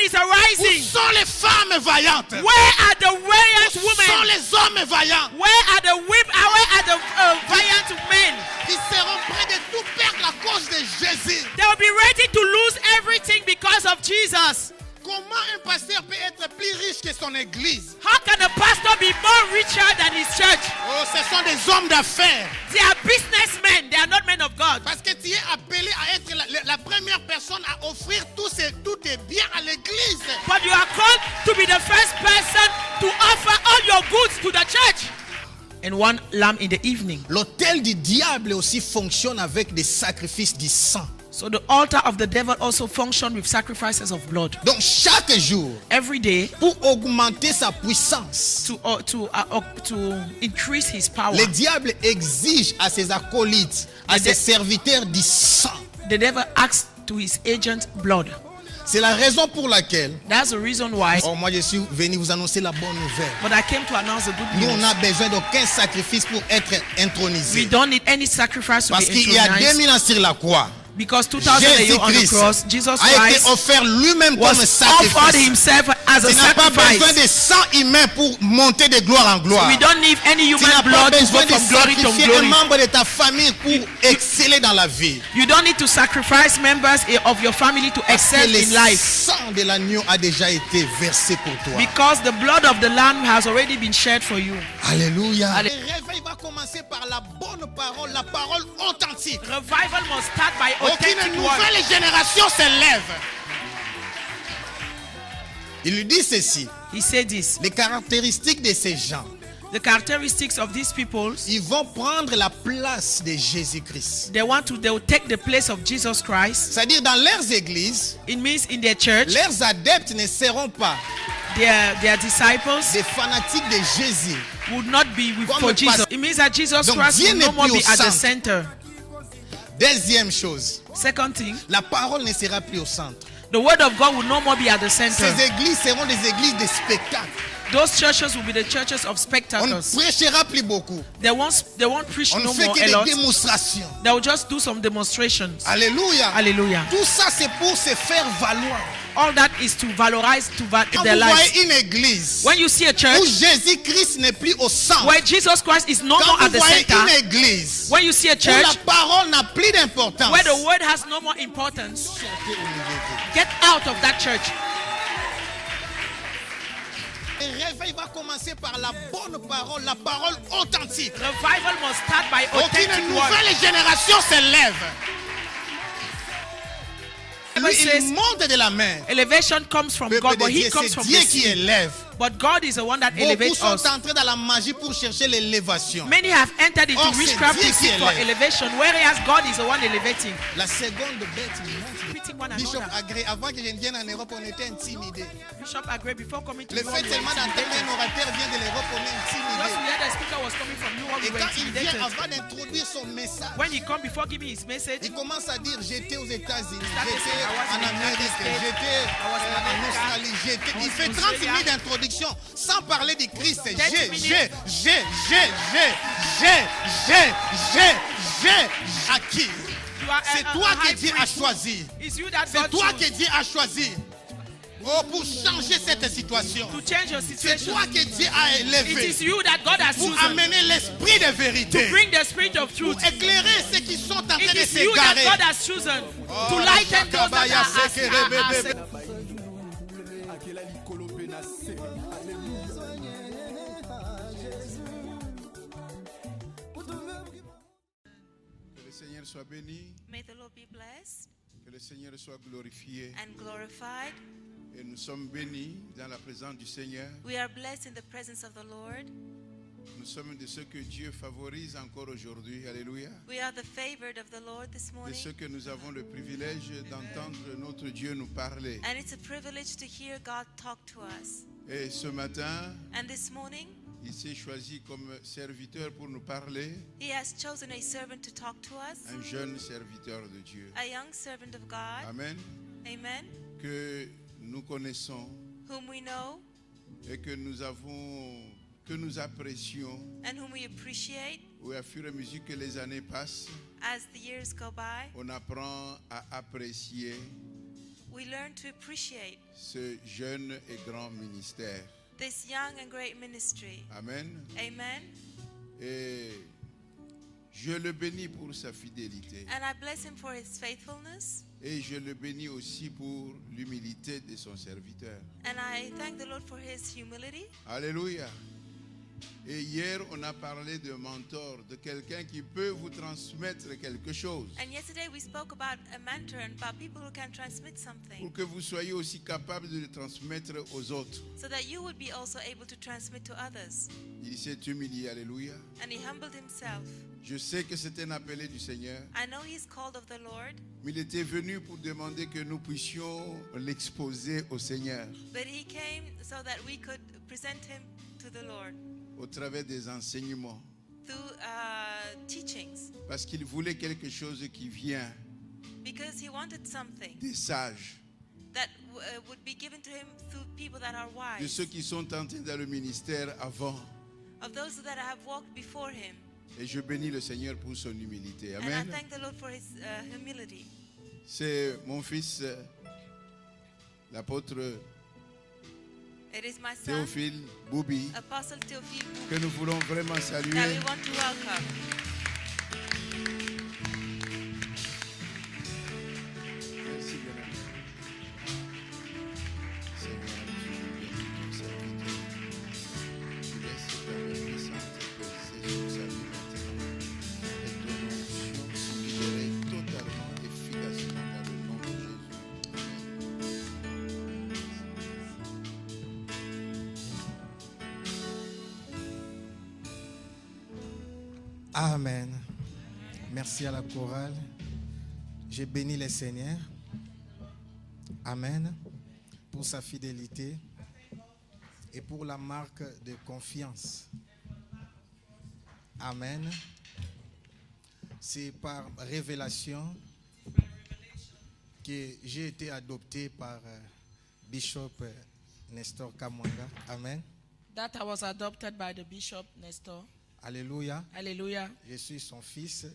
is arising. Où sont les femmes vaillantes? Where are the valiant Où sont women? les hommes vaillants? Where are the valiant men? Qui seront prêts de tout perdre à cause de Jésus. They will be ready to lose everything because of Jesus. Comment un pasteur peut être plus riche que son église? How can a pastor be more richer than his church? Oh, ce sont des hommes d'affaires. They are businessmen. They are not men of God. Parce que tu es appelé à être la première personne à offrir tous tes biens à l'église. But you are called to be the first person to offer all your goods to the church. And one lamb in the evening. L'autel du diable aussi fonctionne avec des sacrifices du sang. So the altar of the devil also functions with sacrifices of blood. Donc chaque jour, Every day, pour augmenter sa puissance, to increase his power, le diable exige à ses acolytes, à ses serviteurs du sang. the devil asks to his agent blood. C'est la raison pour laquelle, That's the reason why. moi je suis venu vous annoncer la bonne nouvelle. But I came to announce the good Nous, on news. n'a besoin d'aucun sacrifice pour être We intronisé. don't need any sacrifice to Parce be qu'il y a intronised. 2000 ans sur la croix, Because 2000 years on the Jésus-Christ cross, Jesus a été Christ offert lui-même comme was offered sacrifice. himself as a Tu n'as pas besoin sacrifice. de sang humain pour monter de gloire en gloire. We don't need any Tu human n'as pas blood to go besoin de from glory to sacrifier un glory. membre de ta famille pour exceller dans la vie. You don't need to sacrifice members of your family to Parce que excel le in life. sang de l'agneau a déjà été versé pour toi. Because the blood of the Lamb has already been shed for you. Alléluia. Allez. Le réveil va commencer par la bonne parole, la parole authentique. Revival must start by Aucune authentic word. nouvelle génération se lève. Il lui dit ceci. He said this. Les caractéristiques de ces gens, The characteristics of these people, ils vont prendre la place de Jésus-Christ. they will take the place of Jesus Christ. C'est-à-dire dans leurs églises, It means in their church, leurs adeptes ne seront pas their disciples des fanatiques de Jésus. would not be with Comme for le Jesus. pas- It means that Jesus Donc, Christ Dieu will n'est no more plus be au at the centre. center. Deuxième chose, Second thing, la parole ne sera plus au centre. the word of God will no more be at the center. Ces églises seront des églises de spectacle. Those churches will be the churches of On ne spectacles. prêchera plus beaucoup. They won't preach On ne no fait more que a des lot. démonstrations. They will just do some demonstrations. Alléluia. Hallelujah. Tout ça, c'est pour se faire valoir. All that is to valorize Quand their vous lives. voyez une église When you see a où church Jésus-Christ n'est plus au centre, where Jesus Christ is no quand more vous at the voyez une center, église when you see a où la church parole n'a plus d'importance, where the word has no more importance, sortez au milieu d'eux. get out of that church. Le réveil va commencer par la bonne parole, la parole authentique. Revival must start by Aucune authentic word. nouvelle génération se lève. Lui, Bible says il monte de la mer. elevation comes from Peuple God, de but he Dieu, comes c'est from Dieu the qui sea. élève. But God is the one that Beaucoup elevates sont us. entrés dans la magie pour chercher l'élévation. Many have entered into Or, c'est witchcraft Dieu to qui seek for élève. elevation, whereas God is the one elevating. La seconde bête monte. Beating one Bishop another. Agré, avant que je ne vienne en Europe, on était intimidés. Bishop Agre, before coming to Le Europe, fait we were seulement d'entendre intimidated. un orateur vient de l'Europe, on est Just intimidés. we heard the speaker was coming from Europe, we Et were quand il vient, intimidated. avant d'introduire son message, When he come before giving his message, il commence à dire j'étais aux États-Unis, started j'étais saying, I was in en the Amérique, United States, j'étais I was in en America, Australie, j'étais. I was Il fait in 30 Australia. minutes d'introduction sans parler du Christ. C'est 30 j'ai, minutes. j'ai acquis. you are C'est toi que Dieu a choisi. It's you that C'est God toi chose que Dieu a choisi. Oh, pour changer cette situation. to change your C'est situation. toi que Dieu a It élevé is you that God has pour chosen amener l'esprit de vérité. to bring the spirit of truth. Pour éclairer ceux qui sont en train It de is you that God s'égarer. has chosen Oh, to lighten those that Shakabaya are Sekerebebe. Que le Seigneur soit béni, May the Lord be blessed que le Seigneur soit glorifié. and glorified. Et nous sommes bénis dans la présence du Seigneur. We are blessed in the presence of the Lord. Nous sommes de ceux que Dieu favorise encore aujourd'hui. Alléluia. We are the favored of the Lord this De morning. ceux que nous avons le privilège d'entendre notre Dieu nous parler. And it's a privilege to hear God talk to us. Et ce matin, And this morning, il s'est choisi comme serviteur pour nous parler, He has chosen a servant to talk to us, un jeune serviteur de Dieu. a young servant of God. Amen. Amen. Que nous connaissons Whom we know et que nous apprécions and whom we appreciate au fur et à mesure que les années passent. as the years go by. On apprend à apprécier we learn to appreciate ce jeune et grand ministère. this young and great ministry. Amen. Amen. Et je le bénis pour sa fidélité. And I bless him for his faithfulness. Et je le bénis aussi pour l'humilité de son serviteur. And I thank the Lord for his humility. Alléluia. Et hier, on a parlé de mentor, de quelqu'un qui peut vous transmettre quelque chose And yesterday we spoke about a mentor and about people who can transmit something pour que vous soyez aussi capable de le transmettre aux autres. so that you would be also able to transmit to others. Il s'est humilié, alléluia. And he humbled himself. Je sais que c'est un appelé du Seigneur, I know he's called of the Lord, mais il était venu pour demander que nous puissions l'exposer au Seigneur but he came so that we could present him to the Lord au travers des enseignements. through teachings, Parce qu'il voulait quelque chose qui vient because he wanted something des sages, that would be given to him through people that are de wise, ceux qui sont entrés dans le ministère avant. of those that have walked before him. Et je bénis le Seigneur pour son humilité. And I Amen. thank the Lord for his humility. C'est mon fils, l'apôtre It is my son, Théophile Boubi, Apostle Theophile, que nous voulons vraiment that saluer. we want to welcome. Merci, bien-aimé. Seigneur, je vous bénis pour sa vie. Je laisse ta reconnaissance peser sur sa vie maintenant. Et ton onction se libérer totalement, efficacement dans le nom de Jésus. Amen. Merci à la chorale. J'ai béni le Seigneur. Amen. Pour sa fidélité et pour la marque de confiance. Amen. C'est par révélation que j'ai été adopté par Bishop Nestor Kamwanga. Amen. That I was adopted by the Bishop Nestor. Alléluia. Hallelujah. Je suis son fils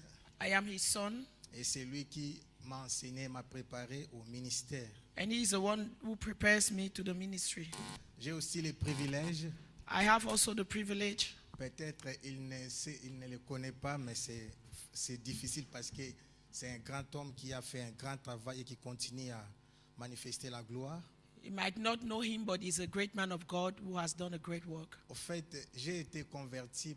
I am his son, et c'est lui qui m'a enseigné, m'a préparé au ministère. and he is the one who prepares me to the ministry. J'ai aussi le privilège, I have also the privilege. peut-être il ne le connaît pas, mais c'est difficile parce que c'est un grand homme qui a fait un grand travail et qui continue à manifester la gloire. You might not know him, but he's a great man of God who has done a great work. Au fait, j'ai été converti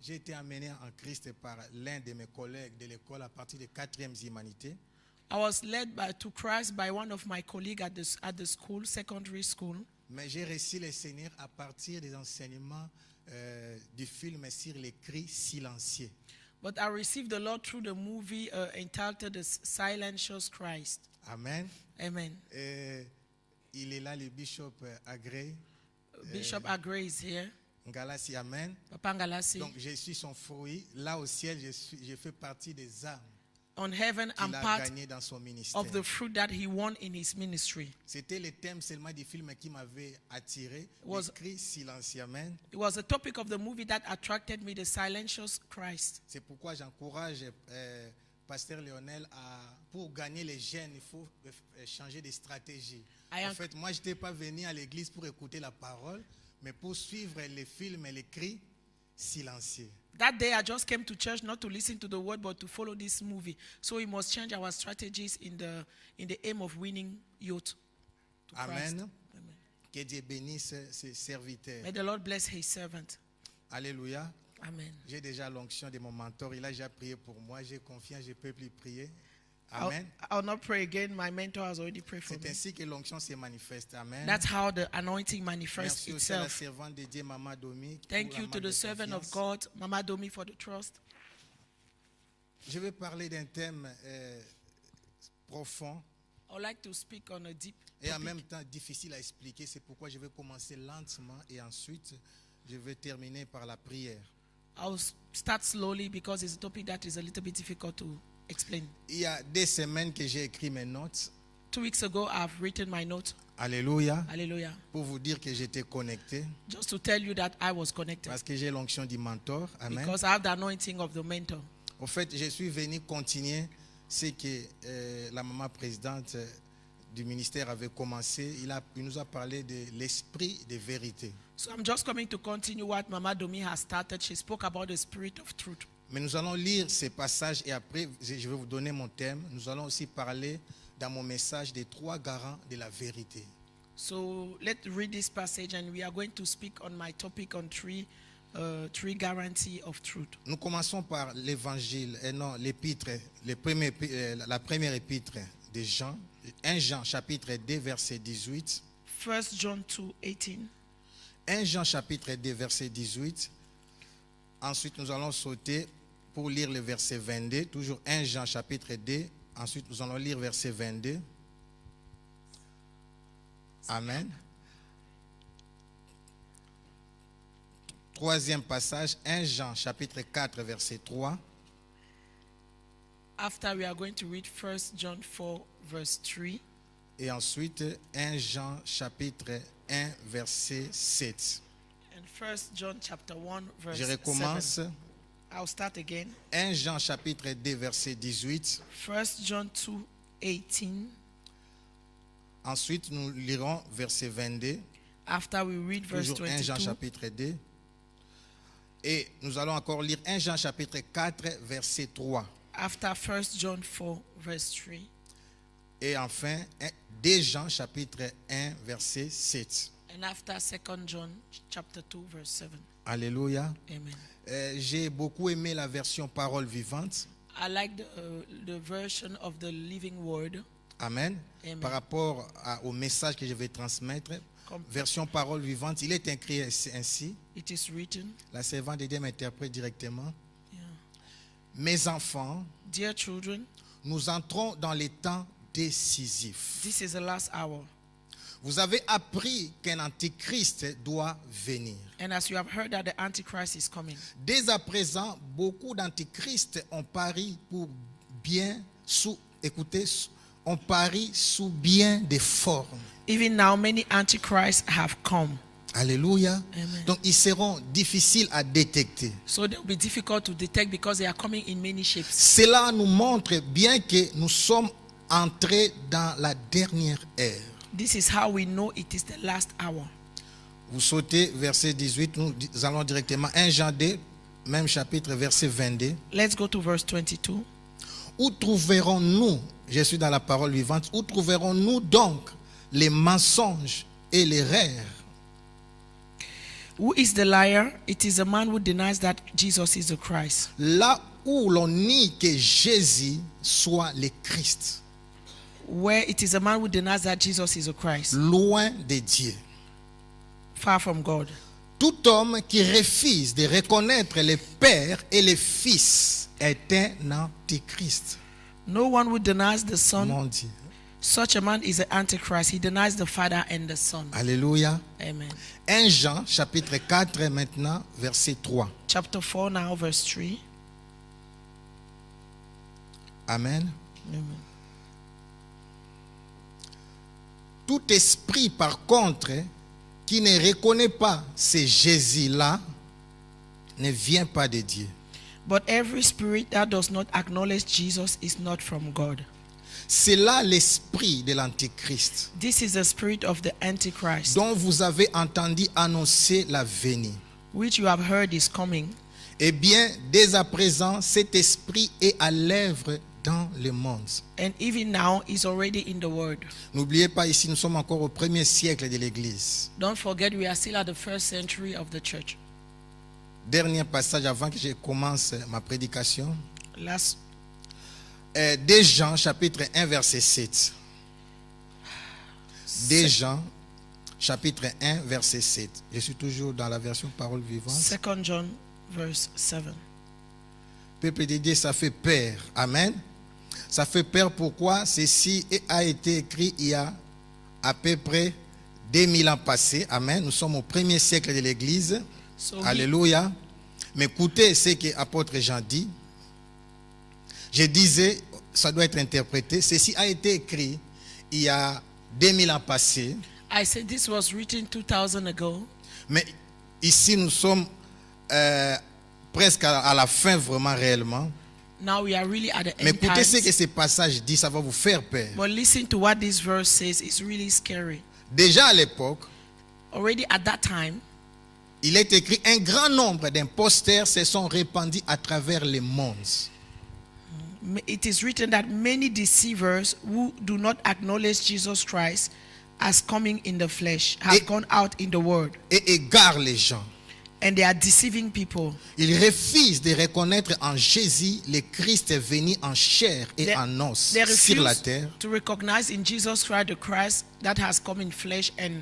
j'ai été amené en Christ par l'un de mes collègues de l'école à partir de 4e humanité. I was led to Christ by one of my colleagues at the school, secondary school. Mais j'ai reçu le Seigneur à partir des enseignements du film sur les cris silencieux. But I received the Lord through the movie entitled The Silent Shows Christ. Amen. Amen. Il est là, le bishop Agré. Bishop Agre is here. Ngalassi, amen. Papa Ngalasi. Donc je suis son fruit. Là au ciel, je fais partie des âmes On heaven, I'm qu'il a part gagnées dans son ministère. of the fruit that he won in his ministry. C'était le thème seulement du film qui m'avait attiré. Was- Les cris silencieux, amen. It was the topic of the movie that attracted me, The Silent Shows Christ. C'est pourquoi j'encourage Pasteur Lionel pour gagner les jeunes, il faut changer de stratégie. I En am- fait, moi, je n'étais pas venu à l'église pour écouter la parole, mais pour suivre les films et les cris silencieux. That day I just came to church not to listen to the word but to follow this movie. So we must change our strategies in the aim of winning youth to Christ. Amen. Amen. Que Dieu bénisse ses serviteurs. May the Lord bless his servant. Alléluia. Amen. J'ai déjà l'onction de mon mentor. Il a déjà prié pour moi. J'ai confiance, je ne peux plus prier. I'll, Amen. I'll not pray again. My mentor has already prayed for C'est me. ainsi que l'onction se manifeste. Amen. That's how the anointing manifests Merci aussi à la itself. servante de Dieu, Maman Domi. pour Thank la you to marque the de servant of confiance. God, Mama Domi, for the trust. Je vais parler d'un thème profond I would like to speak on a deep et en topic. même temps difficile à expliquer. C'est pourquoi je vais commencer lentement et ensuite je vais terminer par la prière. I'll start slowly because it's a topic that is a little bit difficult to explain. Il y a des semaines que j'ai écrit mes notes. 2 weeks ago, I've written my note. Alléluia. Hallelujah. Pour vous dire que j'étais connecté Just to tell you that I was connected. parce que j'ai l'onction du mentor. Amen. Because I have the anointing of the mentor. Au fait, je suis venu continuer ce que la maman présidente du ministère avait commencé, il nous a parlé de l'esprit de vérité. So I'm just coming to continue what Mama Domi has started. She spoke about the spirit of truth. Mais nous allons lire ces passages et après, je vais vous donner mon thème. Nous allons aussi parler dans mon message des 3 garants de la vérité. So let's read this passage, and we are going to speak on my topic on three guarantee of truth. Nous commençons par l'évangile, et non l'épître, la première épître de Jean, 1 Jean chapitre 2 verset 18. 1 John 2:18. 1 Jean chapitre 2 verset 18. Ensuite nous allons sauter pour lire le verset 22. Toujours 1 Jean chapitre 2. Ensuite nous allons lire verset 22. Amen. Troisième passage, 1 Jean chapitre 4 verset 3. After, we are going to read 1 John 4 verse 3. Et ensuite 1 Jean chapitre 1 verset 7. And 1 John chapter 1 verse Je recommence. 7. I'll start again. 1 Jean chapitre 2 verset 18. 1 John 2:18. Ensuite nous lirons verset 22. After we read verse Toujours 1 Jean 22. chapitre 2. Et nous allons encore lire 1 Jean chapitre 4 verset 3. After 1 John 4 verse 3. Et enfin 2 Jean chapitre 1 verset 7. And after 2 John chapter 2 verse 7. Alléluia. Amen. J'ai beaucoup aimé la version parole vivante. I like the version of the living word. Amen. Amen. Par rapport au message que je vais transmettre, version parole vivante, il est écrit ainsi. It is written. La servante de Dieu m'interprète directement. Yeah. Mes enfants, Dear children, nous entrons dans les temps décisifs. this is the last hour. Vous avez appris qu'un antichrist doit venir. And as you have heard that the Antichrist is coming. Dès à présent, beaucoup d'antichrists ont pari pour bien on parie sous bien des formes. Even now, many Antichrists have come. Alléluia. Amen. Donc ils seront difficiles à détecter. So they will be difficult to detect because they are coming in many shapes. Cela nous montre bien que nous sommes entrés dans la dernière ère. This is how we know it is the last hour. Vous sautez verset 18, nous allons directement 1 Jean 2, même chapitre, verset 22. Let's go to verse 22. Où trouverons-nous, je suis dans la parole vivante, où trouverons-nous donc les mensonges et les rères? Who is the liar? It is the man who denies that Jesus is the Christ. Là où l'on nie que Jésus soit le Christ, Where it is a man who denies that Jesus is the Christ. loin de Dieu. Far from God. Tout homme qui refuse de reconnaître le Père et le Fils est un antichrist. No one who denies the Son, Mon Dieu. such a man is an Antichrist. He denies the Father and the Son. Alléluia. Amen. 1 Jean, chapitre 4, maintenant, verset 3. Chapter 4 now, verse 3. Amen. Amen. Tout esprit, par contre, qui ne reconnaît pas ce Jésus-là, ne vient pas de Dieu. But every spirit that does not acknowledge Jesus is not from God. C'est là l'esprit de l'antichrist, This is the spirit of the Antichrist, dont vous avez entendu annoncer la venue. which you have heard is coming. Eh bien, dès à présent, cet esprit est à l'œuvre dans le monde. And even now is already in the world. N'oubliez pas, ici, nous sommes encore au 1er siècle de l'Église. Don't forget, we are still at the 1st century of the church. Dernier passage avant que je commence ma prédication. Last 2 Jean, chapitre 1, verset 7. 2 Jean, chapitre 1, verset 7. Je suis toujours dans la version parole vivante. 2 John verse 7. Peuple de Dieu, ça fait peur. Amen. Ça fait peur pourquoi ceci a été écrit il y a à peu près 2000 ans passés. Amen. Nous sommes au 1er siècle de l'Église. So Alléluia. Mais écoutez ce que l'apôtre Jean dit. Je disais, ça doit être interprété. Ceci a été écrit il y a 2000 ans passés. I said this was written 2000 ago. Mais ici, nous sommes presque à la fin vraiment réellement. Now we are really at the Mais end écoutez ce que times. ce passage dit, ça va vous faire peur. But listen to what this verse says. It's really scary. Déjà à l'époque, Already at that time, il est écrit, un grand nombre d'imposteurs se sont répandus à travers les mondes. it is written that many deceivers who do not acknowledge Jesus Christ as coming in the flesh have Et- gone out in the world, Et égarent les gens. and they are deceiving people. Ils refusent de reconnaître en Jésus le Christ venu en chair et They- en os They sur la refuse terre. to recognize in Jesus Christ the Christ that has come in flesh and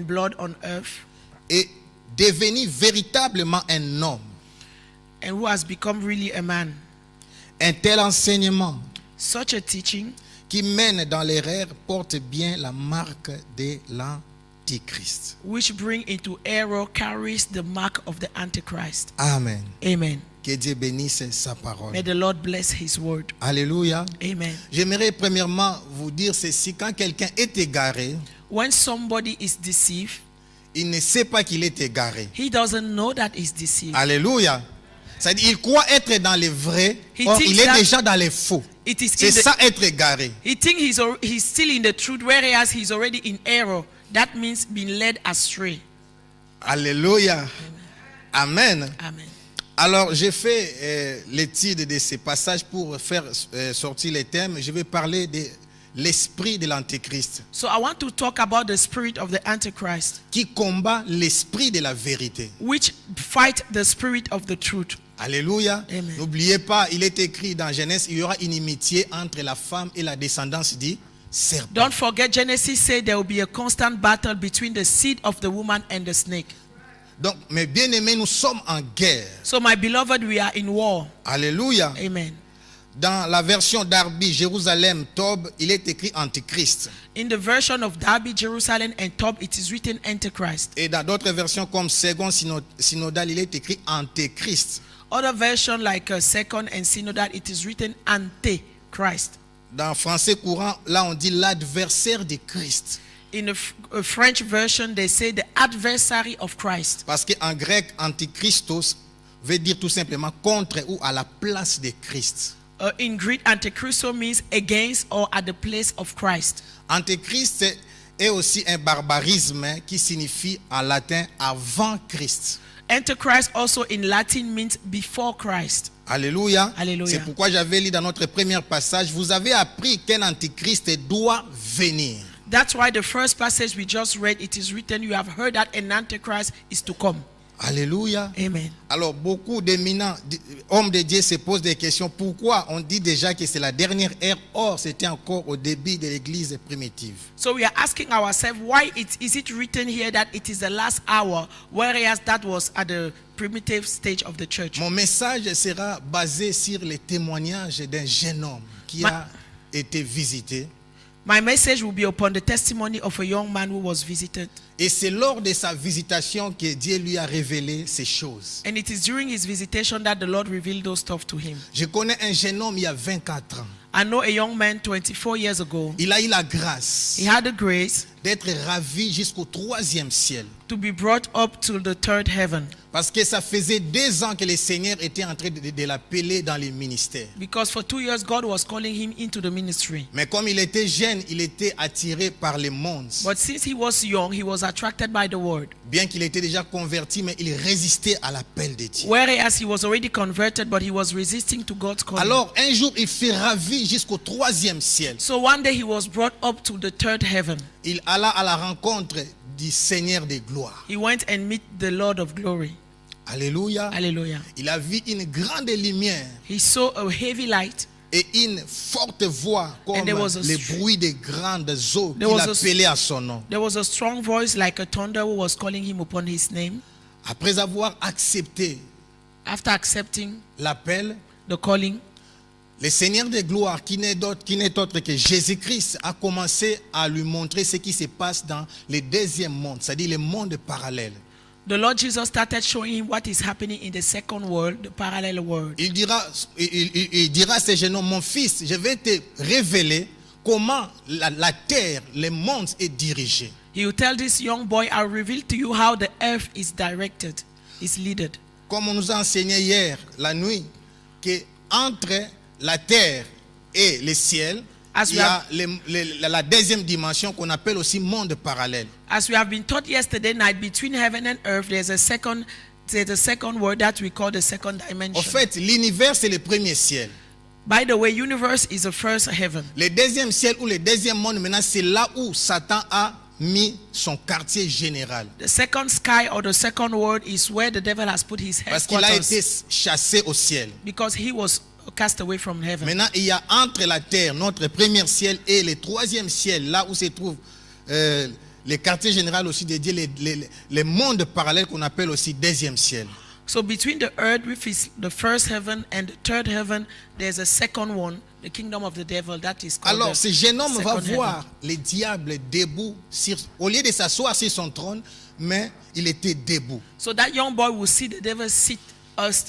blood on earth, Et devenu véritablement un homme. and who has become really a man. Un tel enseignement Such a teaching qui mène dans l'erreur porte bien la marque de l'Antichrist. which bring into error carries the mark of the Antichrist. Amen. Amen. Que Dieu bénisse sa parole. May the Lord bless his word. Alléluia. Amen. J'aimerais premièrement vous dire ceci. Quand quelqu'un est égaré, When somebody is deceived, il ne sait pas qu'il est égaré. he doesn't know that he's deceived. Alléluia. C'est-à-dire, il croit être dans le vrai, He or thinks il est that déjà dans le faux. It is C'est in the, ça être égaré. he thinks he's still in the truth, whereas he's already in error. That means being led astray. Alléluia. Amen. Amen. Alors, j'ai fait l'étude de ces passages pour faire sortir les thèmes. Je vais parler de l'esprit de l'Antéchrist So I want to talk about the spirit of the Antichrist, qui combat l'esprit de la vérité. which fight the spirit of the truth. Alléluia. Amen. N'oubliez pas, il est écrit dans Genèse, il y aura une inimitié entre la femme et la descendance du serpent. Don't forget, Genesis said there will be a constant battle between the seed of the woman and the snake. Donc, mes bien-aimés, nous sommes en guerre. So, my beloved, we are in war. Alléluia. Amen. Dans la version d'Arby, Jérusalem, Tob, il est écrit Antichrist. In the version of Darby, Jerusalem, and Tob, it is written Antichrist. Et dans d'autres versions comme Second Synodal, il est écrit Antéchrist. Other version like Second and Synodal, it is written Antichrist. Dans français courant, là on dit l'adversaire de Christ. In the French version, they say the adversary of Christ. Parce qu'en grec, Antichristos veut dire tout simplement contre ou à la place de Christ. In Greek, Antichristo means against or at the place of Christ. Antéchrist est aussi un barbarisme qui signifie en latin avant Christ. Antichrist also in Latin means before Christ. Alléluia. Alléluia. C'est pourquoi j'avais lu dans notre premier passage, vous avez appris qu'un antichrist doit venir. That's why the first passage we just read, it is written, you have heard that an Antichrist is to come. Alléluia. Amen. Alors beaucoup d'éminents hommes de Dieu se posent des questions. Pourquoi on dit déjà que c'est la dernière ère? Or, c'était encore au début de l'église primitive. So we are asking ourselves, why is it written here that it is the last hour, whereas that was at the primitive stage of the church? Mon message sera basé sur les témoignages d'un jeune homme qui a été visité. My message will be upon the testimony of a young man who was visited. Et c'est lors de sa visitation que Dieu lui a révélé ces choses. And it is during his visitation that the Lord revealed those stuff to him. Je connais un jeune homme il y a 24 ans. I know a young man 24 years ago. Il a eu la grâce He had the grace d'être ravi jusqu'au 3e ciel. to be brought up to the third heaven. Parce que ça faisait 2 ans que le Seigneur était en train de l'appeler dans le ministère. Because for 2 years, God was calling him into the ministry. Mais comme il était jeune, il était attiré par le monde. But since he was young, he was attracted by the word. Bien qu'il était déjà converti, mais il résistait à l'appel de Dieu. Whereas he was already converted, but he was resisting to God's calling. Alors, un jour, il fut ravi jusqu'au 3e ciel. So one day he was brought up to the third heaven. Il alla à la rencontre du Seigneur de gloire. He went and met the Lord of glory. Alléluia. Hallelujah. Il a vu une grande lumière He saw a heavy light, et une forte voix comme And there was a le bruit de grandes eaux There qu'il was a- appelait à son nom. there was a strong voice like a thunder who was calling him upon his name. Après avoir accepté After accepting l'appel, the calling, le Seigneur de gloire, qui n'est autre que Jésus-Christ, a commencé à lui montrer ce qui se passe dans le deuxième monde, c'est-à-dire le monde parallèle. the Lord Jesus started showing him what is happening in the second world, the parallel world. Il dira à ce jeune homme, mon fils, je vais te révéler comment la terre, le monde est dirigé. He will tell this young boy, I'll reveal to you how the earth is directed, is leaded. Comme on nous a enseigné hier, la nuit, que entre la terre et le ciel, As il we y a la deuxième dimension qu'on appelle aussi monde parallèle. As we have been taught yesterday night, between heaven and earth, there's a second word that we call the second dimension. En fait, l'univers, c'est le premier ciel. By the way, universe is the first heaven. Le deuxième ciel ou le deuxième monde, maintenant, c'est là où Satan a mis son quartier général. The second sky or the second world is where the devil has put his Parce qu'il a été headquarters, chassé au ciel. because he was cast away from heaven. Maintenant, il y a entre la terre, notre premier ciel, et le troisième ciel, là où se trouve le quartier général aussi dédié, les mondes parallèles qu'on appelle aussi deuxième ciel. So between the earth, which is the first heaven, and the third heaven, there's a second one, the kingdom of the devil, that is called Alors, the ce jeune homme va second voir heaven. le diable debout, au lieu de s'asseoir sur son trône, mais il était debout. So that young boy will see the devil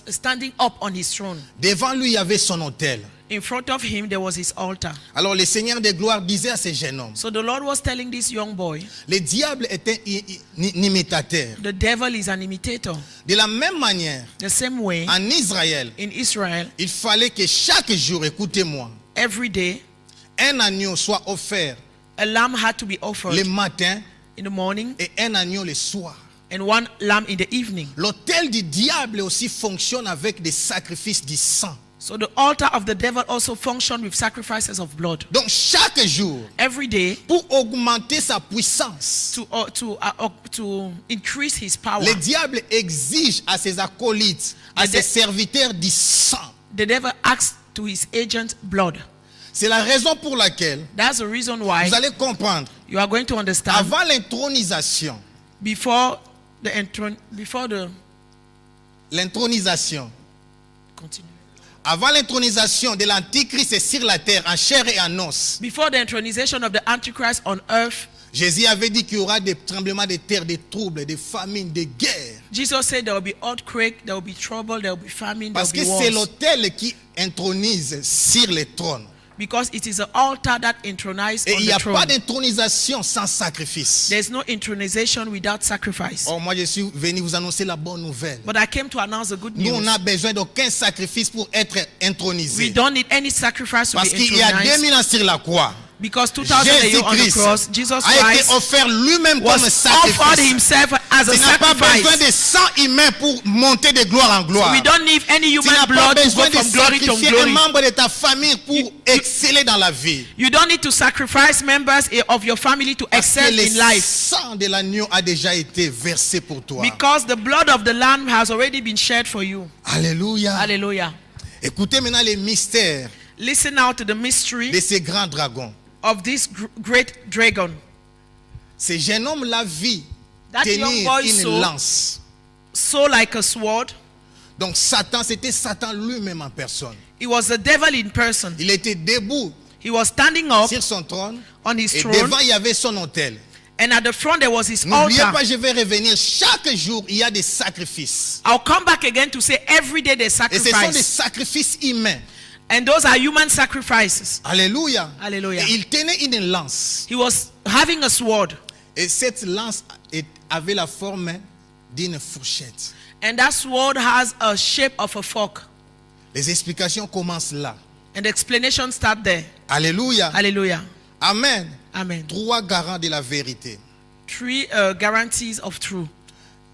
standing up on his throne. Devant lui, il y avait son autel. In front of him, there was his altar. Alors, le Seigneur de gloire disait à ce jeune homme, So the Lord was telling this young boy, le diable est un imitateur. the devil is an imitator. De la même manière, The same way, en Israël, in Israel, il fallait que chaque jour, écoutez-moi, every day, un agneau soit offert a lamb had to be offered le matin in the morning et un agneau le soir. and one lamb in the evening. L'autel du diable aussi fonctionne avec des sacrifices du sang. So the altar of the devil also functioned with sacrifices of blood. Donc chaque jour, Every day, pour augmenter sa puissance, to increase his power, le diable exige à ses acolytes, à The ses de- serviteurs du sang. the devil asks to his agent blood. C'est la raison pour laquelle That's the reason why vous allez comprendre, you are going to understand avant l'intronisation, l'intronisation, continue. avant l'intronisation de l'Antichrist sur la terre, en chair et en os, Before the intronization of the Antichrist on earth, Jésus avait dit qu'il y aura des tremblements de terre, des troubles, des famines, des guerres. Jesus said there will be earthquake, there will be trouble, there will be famine, there Parce will que be c'est wars. l'autel qui intronise sur le trône. Because it is the altar that intronized Et on il n'y the a throne. pas d'intronisation sans sacrifice. There's no intronization without sacrifice. Oh, moi, je suis venu vous annoncer la bonne nouvelle. But I came to announce the good Nous, on news. n'a besoin d'aucun sacrifice pour être We intronisé. don't need any sacrifice to Parce be qu'il y a intronized. 2000 ans sur la croix, Because 2000 years on the Jésus-Christ cross, Jesus a été Christ offert lui-même comme was offered sacrifice. himself as a Tu n'as pas besoin sacrifice. de sang humain pour monter de gloire en gloire. We don't need any Tu human n'as pas blood to go besoin de from glory to sacrifier un glory. membre de ta famille pour exceller dans la vie. You don't need to sacrifice members of your family to Parce que excel le in life. sang de l'agneau a déjà été versé pour toi. Because the blood of the Lamb has already been shed for you. Alléluia. Hallelujah. Écoutez maintenant les mystères Listen now to the mystery de ces grands dragons. of this great dragon. Ce jeune homme l'a vu That young tenir boy une saw lance. so like a sword. Donc Satan, c'était Satan lui-même en personne. It was the devil in person. Il était debout He was standing up sur son trône on his et throne, devant il y avait son autel. and at the front there was his N'oubliez altar. pas, je vais revenir. Chaque jour, il y a des sacrifices. I'll come back again to say every day there's Et ce sont des sacrifice. sacrifices humains. And those are human sacrifices. Alléluia. Hallelujah. Et il tenait une lance. He was having a sword. Et cette lance avait la forme d'une fourchette. And that sword has a shape of a fork. Les explications commencent là. And the explanation start there. Alléluia. Hallelujah. Amen. Amen. 3 garants de la vérité. 3 guarantees of truth.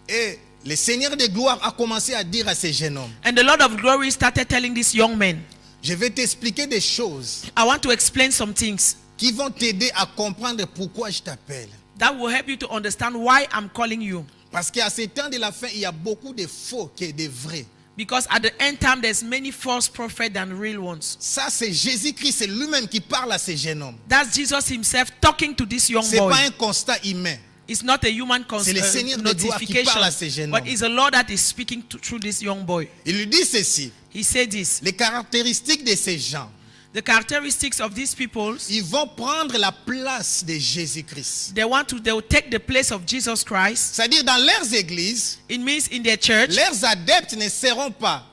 Et le Seigneur de gloire a commencé à dire à ces jeunes hommes, And the Lord of glory started telling this young man, je vais t'expliquer des choses I want to explain some things qui vont t'aider à comprendre pourquoi je t'appelle. that will help you to understand why I'm calling you. Parce qu'à ces temps de la fin, il y a beaucoup de faux que de vrais. Because at the end time, there's many false prophets than real ones. Ça, c'est Jésus-Christ, c'est lui-même qui parle à ces jeunes hommes. That's Jesus himself talking to this young Ce n'est boy. pas un constat humain. It's not a human C'est le Seigneur de gloire qui parle à ces notification, jeunes but hommes. it's the Lord that is speaking through this young boy. Il lui dit ceci, He said this. les caractéristiques de ces gens, The characteristics of these people, ils vont prendre la place de Jésus-Christ. they will take the place of Jesus Christ. C'est-à-dire dans leurs églises, It means in their church, leurs adeptes ne seront pas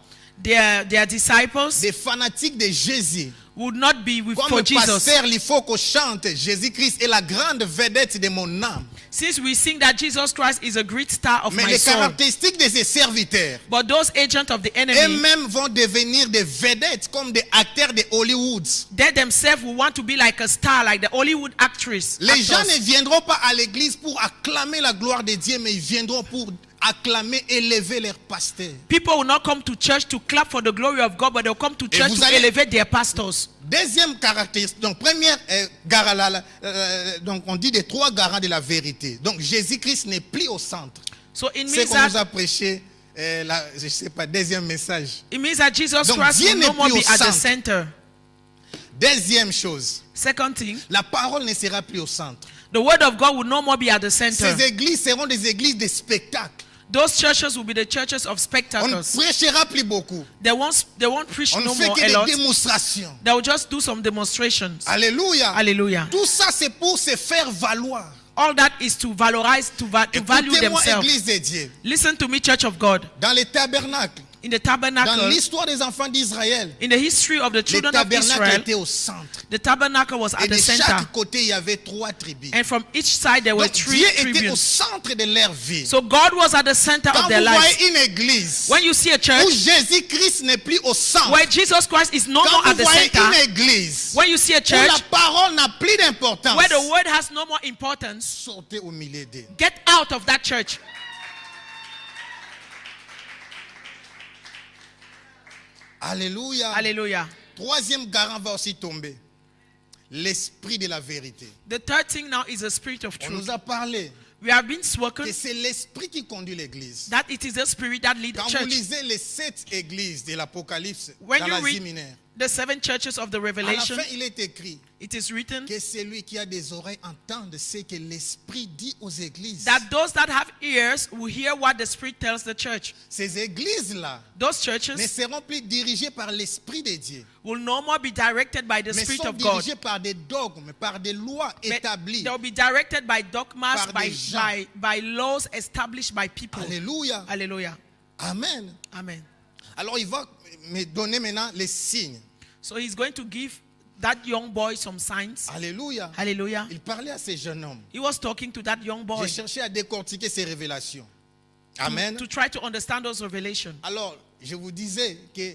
their disciples des fanatiques de Jésus, would not be with, for Comme Jesus. pasteur, il faut qu'on chante Jésus-Christ est la grande vedette de mon âme. Since we sing that Jesus Christ is a great star of Mais my les soul. caractéristiques de ses serviteurs, But those agents of the enemy, eux-mêmes vont devenir des vedettes comme des acteurs de Hollywood. they themselves will want to be like a star, like the Hollywood actress. Les gens actors. ne viendront pas à l'église pour acclamer la gloire de Dieu, mais ils viendront pour acclamer, élever leur pasteur. People will not come to church to clap for the glory of God, but they'll come to church vous to allez- elevate their pastors. Deuxième caractéristique, donc première donc on dit des trois garants de la vérité. Donc Jésus-Christ n'est plus au centre. So it C'est means qu'on nous that a prêché, je sais pas, deuxième message. Jesus Donc, Christ Dieu will n'est no more plus be au at the centre. center. Deuxième chose, Second thing, la parole ne sera plus au centre. the word of God will no more be at the center. Ces églises seront des églises de spectacle. Those churches will be the churches of On ne spectacles. prêchera plus beaucoup. They won't preach On ne no fait more que a lot. des démonstrations. They will just do some demonstrations. Alléluia. Hallelujah. Tout ça, c'est pour se faire valoir. All that is to valorize, to value Écoutez-moi, themselves. Église de Dieu. Listen to me, Church of God. Dans les tabernacles, In the dans tabernacle, l'histoire des enfants d'Israël, in the history of the le children of tabernacle Israel, était au centre. the tabernacle was Et at de the center. chaque côté, il y avait trois tribus. And from each side there were Donc, three Dieu était au tribunes. centre de leur vie. So God was at the center Quand of their vous lives. voyez une église When you see a où church Jésus-Christ n'est plus au centre, where Jesus Christ is no quand more at vous the voyez center, une église when you see a où church la parole n'a plus d'importance, where the word has no more importance, sortez au milieu d'eux. get out of that church. Alléluia. Hallelujah. Troisième garant va aussi tomber. L'esprit de la vérité. The third thing now is the spirit of On truth. nous a parlé We have been spoken que c'est l'esprit qui conduit l'église. that it is the spirit that leads the Quand vous church. lisez les 7 églises de l'Apocalypse When dans you l'Asie read mineure, the 7 churches of the à la Revelation, fin il est écrit it is written que celui qui a des oreilles entende ce que l'esprit dit aux églises. that those that have ears will hear what the spirit tells the church. Ces églises-là Those ne churches seront plus dirigées par l'esprit de Dieu, will no more be directed by the mais spirit sont of God. dirigées par des dogmes, par des lois But établies. they'll be directed by dogmas, Par des gens. by laws established by people. Alléluia. Hallelujah. Amen. Amen. Alors il va me donner maintenant les signes. So he's going to give that young boy some signs. Alléluia. Hallelujah. Il parlait à ces jeunes hommes. He was talking to that young boy J'ai cherché à décortiquer ces révélations. Amen. to try to understand those revelations. Alors, je vous disais que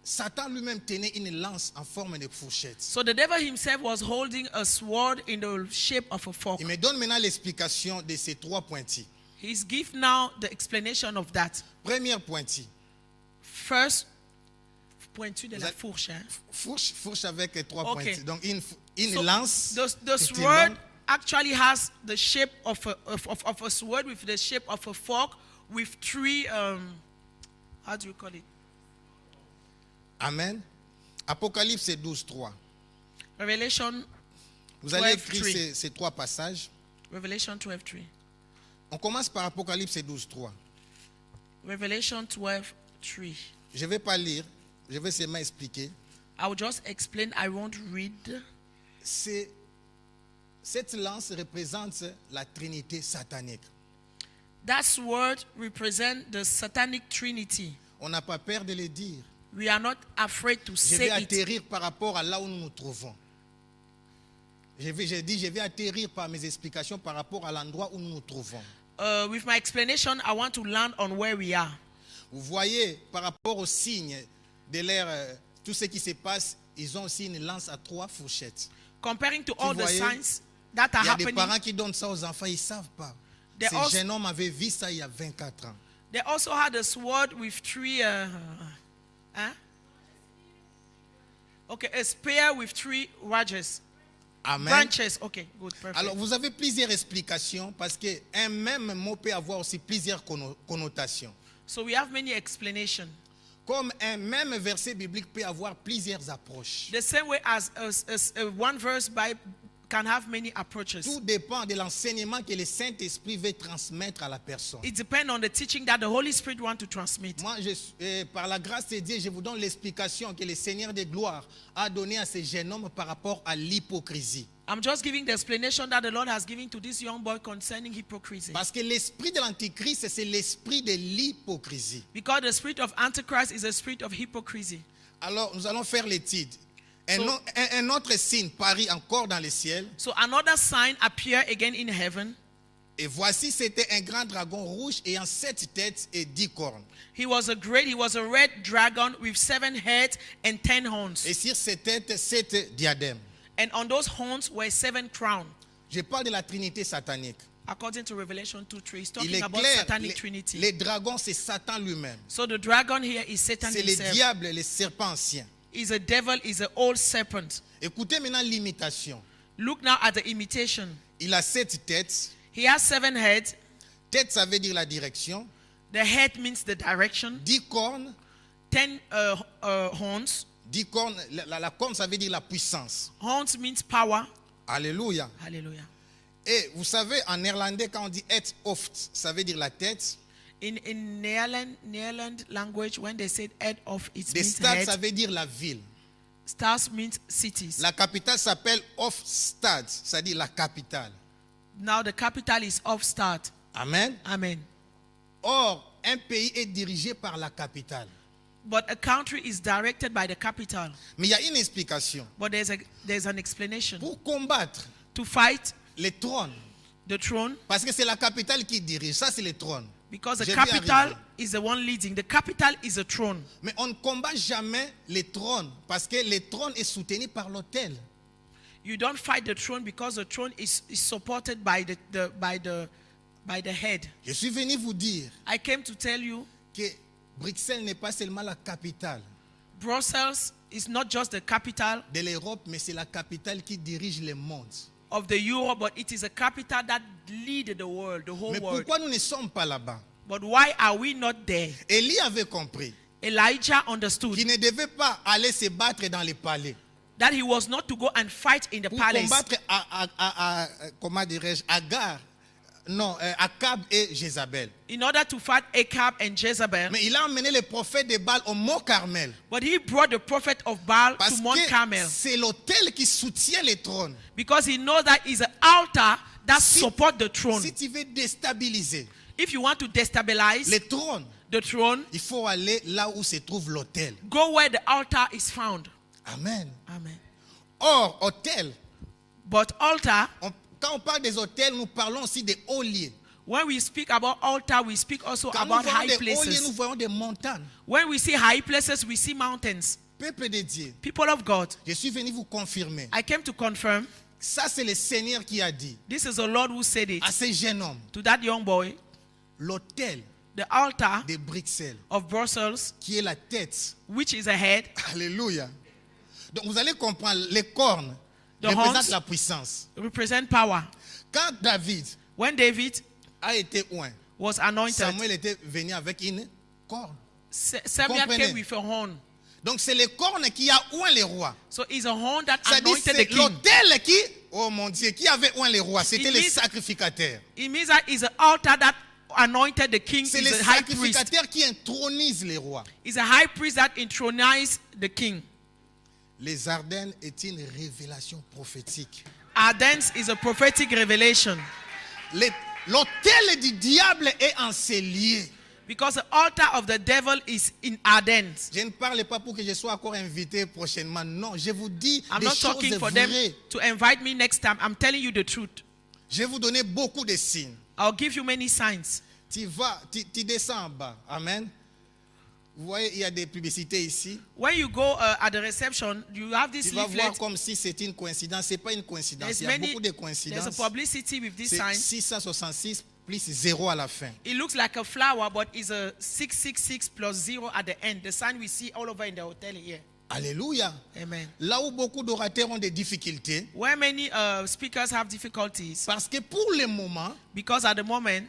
Satan lui-même tenait une lance en forme de fourchette. So the devil himself was holding a sword in the shape of a fork. Il me donne maintenant l'explication de ces trois pointilles. He's give now the explanation of that. Première pointille. First, pointu de Vous la avez- fourche. Hein? Fourche avec trois Okay. pointilles. Donc une So lance. the qui était sword longue. actually has the shape of a sword with the shape of a fork with three, how do you call it? Amen. Apocalypse 12, 3. Revelation, Vous allez 12, écrire 3. ces trois passages. Revelation 12:3. On commence par Apocalypse 12, 3. Revelation 12:3. Je ne vais pas lire. Je vais seulement expliquer. I will just explain. I won't read. Cette lance représente la Trinité satanique. That sword represents the satanic trinity. On n'a pas peur de le dire. We are not afraid to Je say vais it. atterrir par rapport à là où nous nous trouvons. J'ai dit, je vais atterrir par mes explications par rapport à l'endroit où nous nous trouvons. With my explanation, I want to land on where we are. Vous voyez, par rapport aux signes de leur, tout ce qui se passe, ils ont aussi une lance à trois fourchettes. Comparing to all the voyez, signs that are Il y a des happening, parents qui donnent ça aux enfants, ils ne savent pas. They Ce also- jeune homme avait vu ça il y a 24 ans. they also had a sword with three, okay, a spear with three wedges, Amen. branches. Okay, good, perfect. Alors, vous avez plusieurs explications parce qu'un même mot peut avoir aussi plusieurs connotations. So we have many explanations. Comme un même verset biblique peut avoir plusieurs approches. The same way as one verse Bible can have many approaches. Tout dépend de l'enseignement que le Saint-Esprit veut transmettre à la personne. It depends on the teaching that the Holy Spirit wants to transmit. Moi, par la grâce de Dieu, je vous donne l'explication que le Seigneur de gloire a donnée à ce jeune homme par rapport à l'hypocrisie. I'm just giving the explanation that the Lord has given to this young boy concerning hypocrisy. Parce que l'esprit de l'Antichrist, c'est l'esprit de l'hypocrisie. Because the spirit of Antichrist is a spirit of hypocrisy. Alors, nous allons faire l'étude. Un autre signe parut encore dans le ciel. So another sign appeared again in heaven. Et voici, c'était un grand dragon rouge ayant 7 têtes et 10 cornes. He was a red dragon with 7 heads and 10 horns. Et sur ses têtes, 7 diadèmes. And on those horns were 7 crowns. Je parle de la Trinité satanique. According to Revelation 2:3, he's Il talking est about clair, satanic trinity. les dragons, c'est Satan lui-même. So the dragon here is Satan C'est le himself. diable, le serpent ancien. He's a devil, he's an old serpent. Écoutez maintenant l'imitation. Look now at the imitation. Il a 7 têtes. He has 7 heads. Tête, ça veut dire la direction. The head means the direction. 10 cornes. 10 horns. 10 cornes, la corne, ça veut dire la puissance. Horns means power. Alléluia. Hallelujah. Et vous savez, en néerlandais, quand on dit het hoofd, ça veut dire la tête. In Netherlands language, when they said head of, it Des means stades, ça head. veut dire la ville. Stars means cities. La capitale s'appelle Hofstad, c'est-à-dire la capitale. Now the capital is Hofstad. Amen. Amen. Or, un pays est dirigé par la capitale. But a country is directed by the capital. Mais il y a une explication. But there's an explanation. Pour combattre To fight les trônes, the throne, parce que c'est la capitale qui dirige, ça c'est les trônes. because the Je vais capital arriver. is the one leading. The capital is a throne. Mais on ne combat jamais les trônes, parce que les trônes est soutenu par l'autel. You don't fight the throne because the throne is supported by the head. Je suis venu vous dire I came to tell you, que Bruxelles n'est pas seulement la capitale Brussels is not just the capital de l'Europe, mais c'est la capitale qui dirige le monde. of the Europe, but it is a capital that leads the world, the whole Mais world. pourquoi nous ne sommes pas là-bas? But why are we not there? Élie avait compris Elijah understood qu'il ne devait pas aller se battre dans les palais that he was not to go and fight in the pour palace combattre comment dirais-je, Akab et Jézabel. in order to fight Ahab and Jezebel. Mais il a emmené les prophètes de Baal au mont Carmel. But he brought the prophet of Baal Parce to Mount que Carmel c'est l'autel qui soutient les trônes. because he knows that is an altar that Si- supports the throne. Si tu veux déstabiliser If you want to destabilize les trônes, the throne, il faut aller là où se trouve l'autel. go where the altar is found. Amen. Amen. Or, autel, But altar, quand on parle des autels, nous parlons aussi des hauts lieux. when we speak about altar, we speak also Quand nous about voyons high des hauts lieux, nous places. voyons des montagnes. When we see high places, we see mountains. Peuple de Dieu, People of God, je suis venu vous confirmer. I came to confirm Ça, c'est le Seigneur qui a dit this is the Lord who said it à ce jeune homme, to that young boy. l'autel The altar de Bruxelles, of Brussels, qui est la tête. which is a head, Alléluia. Donc vous allez comprendre, les cornes The représentent horns. la puissance. represent power. Quand David When David a été oint, was anointed, Samuel était venu avec une corne. Samuel Comprenez. came with a horn. Donc c'est les cornes qui a oint les rois. So it's a horn that C'est-à-dire anointed the c'est king. l'autel qui, oh mon Dieu, qui avait oint les rois. C'était It les means- sacrificateurs. It means that it's an altar that anointed the king. C'est Is les a high priest. sacrificateurs qui intronisent les rois. It's a high priest that intronized the king. Les Ardennes est une révélation prophétique. Ardennes is a prophetic revelation L'autel du diable est en ces lieux. because the altar of the devil is in Ardennes. Je ne parle pas pour que je sois encore invité prochainement. Non, je vous dis I'm des not choses talking for them vraies. to invite me next time. I'm telling you the truth. Je vais vous donner beaucoup de signes. I'll give you many signs. Tu descends en bas. Amen. Vous voyez, il y a des publicités ici. When you go at the reception, you have Tu this vas voir leaflet. comme si c'était une coïncidence. Ce n'est pas une coïncidence. There's Il y a many. beaucoup de There's a coïncidences. publicity with this C'est sign. 666 plus 0 à la fin. It looks like a flower, but it's a 666 plus 0 at the end. The sign we see all over in the hotel here. Alléluia. Amen. Là où beaucoup d'orateurs ont des difficultés, Where many speakers have difficulties, parce que pour le moment, because at the moment,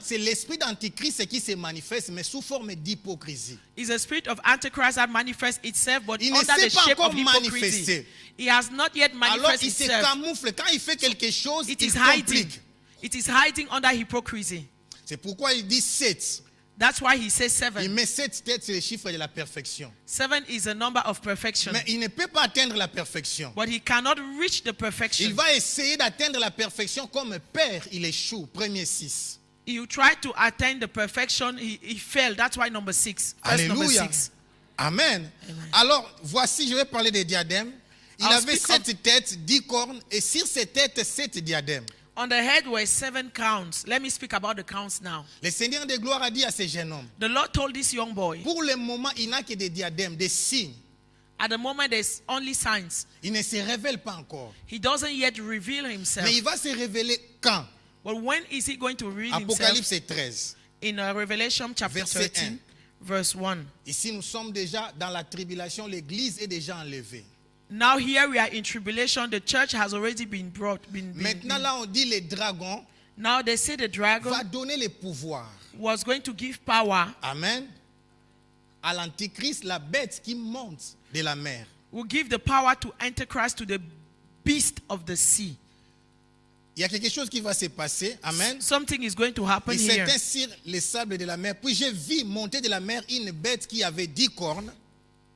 c'est l'esprit d'antichrist qui se manifeste, mais sous forme d'hypocrisie. is a spirit of Antichrist that manifests itself, but Il ne under s'est the pas shape encore of hypocrisy. manifesté. He has not yet Alors manifested il se itself. camoufle. Quand il fait quelque chose, It il is hiding. complique. It is hiding under hypocrisy. C'est pourquoi il dit 7. That's why he says Il 7. met 7 têtes, c'est le chiffre de la perfection. 7 is a number of perfection. Mais il ne peut pas atteindre la perfection. But he cannot reach the Il perfection. va essayer d'atteindre la perfection comme père, il échoue. Premier 6. You tried to attain the perfection, he failed. That's why number 6. First number Alléluia. 6. Amen. Amen. Alors, voici, je vais parler des diadèmes. Il I'll avait speak 7 têtes, 10 cornes, et sur ces têtes, 7 diadèmes. On the head were 7 crowns. Let me speak about the crowns now. Le Seigneur de gloire a dit à ce jeune homme, The Lord told this young boy, pour le moment, il n'a que des diadèmes, des signes. at the moment there's only signs. Il ne se révèle pas encore. He doesn't yet reveal himself. Mais il va se révéler quand? But when is he going to reveal himself? Apocalypse 13. In Revelation chapter Verset 13, verse 1. Ici, nous sommes déjà dans la tribulation. L'église est déjà enlevée. Now here we are in tribulation. The church has already been brought. Maintenant, là, on dit les dragons Now they say the dragon va donner le pouvoir. was going to give power, Amen. À l'antichrist, la bête qui monte de la mer. will give the power to Antichrist, to the beast of the sea. Il y a quelque chose qui va se passer. Amen. Something is going to happen Il here. s'était sur les sables de la mer. Puis j'ai vu monter de la mer une bête qui avait 10 cornes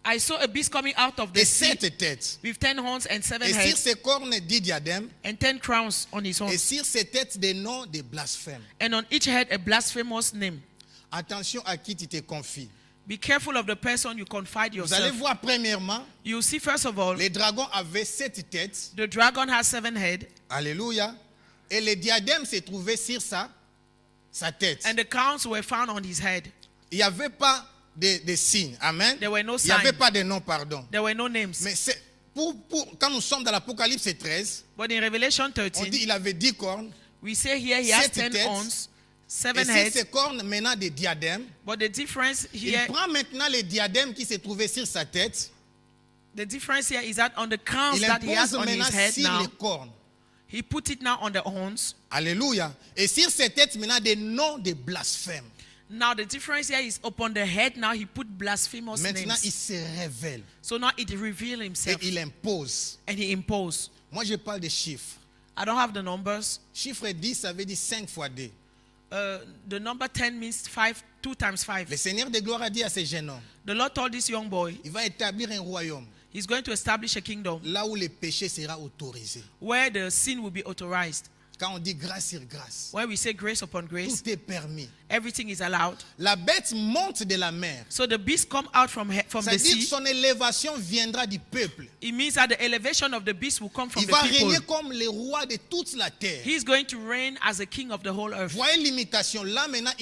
I saw a beast coming out of the et sea 7 têtes. with 10 horns and 7 Et sur heads ces cornes, 10 diadèmes. and 10 crowns on his Et horns. sur ces têtes, des noms de blasphèmes. And on each head a blasphemous name. Attention à qui tu te confies. Be careful of the person you confide Vous allez yourself. voir premièrement, You see, first of all, les dragons avaient 7 têtes. the dragon has 7 heads Alléluia. Et les diadèmes se trouvaient sur sa tête. and the crowns were found on his head. Il n'y avait pas de signes. Amen. There were no Il n'y avait signs. pas de noms, pardon. There were no names. Mais c'est quand nous sommes dans l'Apocalypse 13, But in Revelation on dit 13, qu'il avait 10 cornes. we say here he has 7 10 têtes. horns, Et 7 sur heads. ces cornes, maintenant des diadèmes. But the difference Il here, prend maintenant les diadèmes qui se trouvaient sur sa tête. the difference here is that on the crowns Il that he has impose on his maintenant head sur now, les cornes. he put it now on the horns. Alléluia. Et sur ses têtes, maintenant, des noms de blasphèmes. Now the difference here is upon the head. Now he put blasphemous Maintenant, il names. se révèle So now it revealed et himself il impose. and he imposed. Moi, je parle des chiffres. I don't have the numbers. Chiffre 10, ça veut dire 5 fois 2. The number 10 means 5, 2 times 5. Le Seigneur de gloire a dit à ce jeune homme, The Lord told this young boy il va établir un royaume he's going to establish a kingdom là où le péché sera autorisé. where the sin will be authorized. Quand on dit grâce sur grâce, When we say grace upon grace, tout est permis. everything is allowed. La bête monte de la mer. So the beast come out from the C'est-à-dire que sea. son élévation viendra du peuple. It means that the elevation of the beast will come from Il the va régner people. comme le roi de toute la terre. He's going to reign as a king of the whole earth. Voyez l'imitation. Là, maintenant,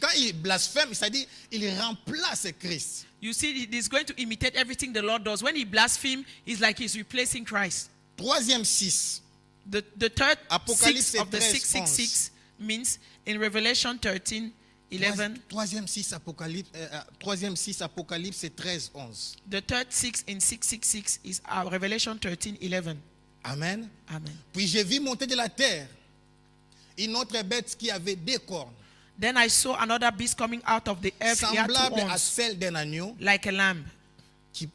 quand il blasphème, c'est-à-dire il remplace Christ. You see, he's going to imitate everything the Lord does. When he blasphemes, it's like he's replacing Christ. Troisième 6. The third Apocalypse 6 of the 13, 666 means in Revelation 13, 11, Troisième 6 Apocalypse 13, 11. the third 6 in 666 is Revelation 13, 11. Amen. Amen. Puis j'ai vu monter de la terre une autre bête qui avait 2 cornes, Then I saw another beast coming out of the earth. He had 2 semblable à horns, celle d'un agneau, like a lamb,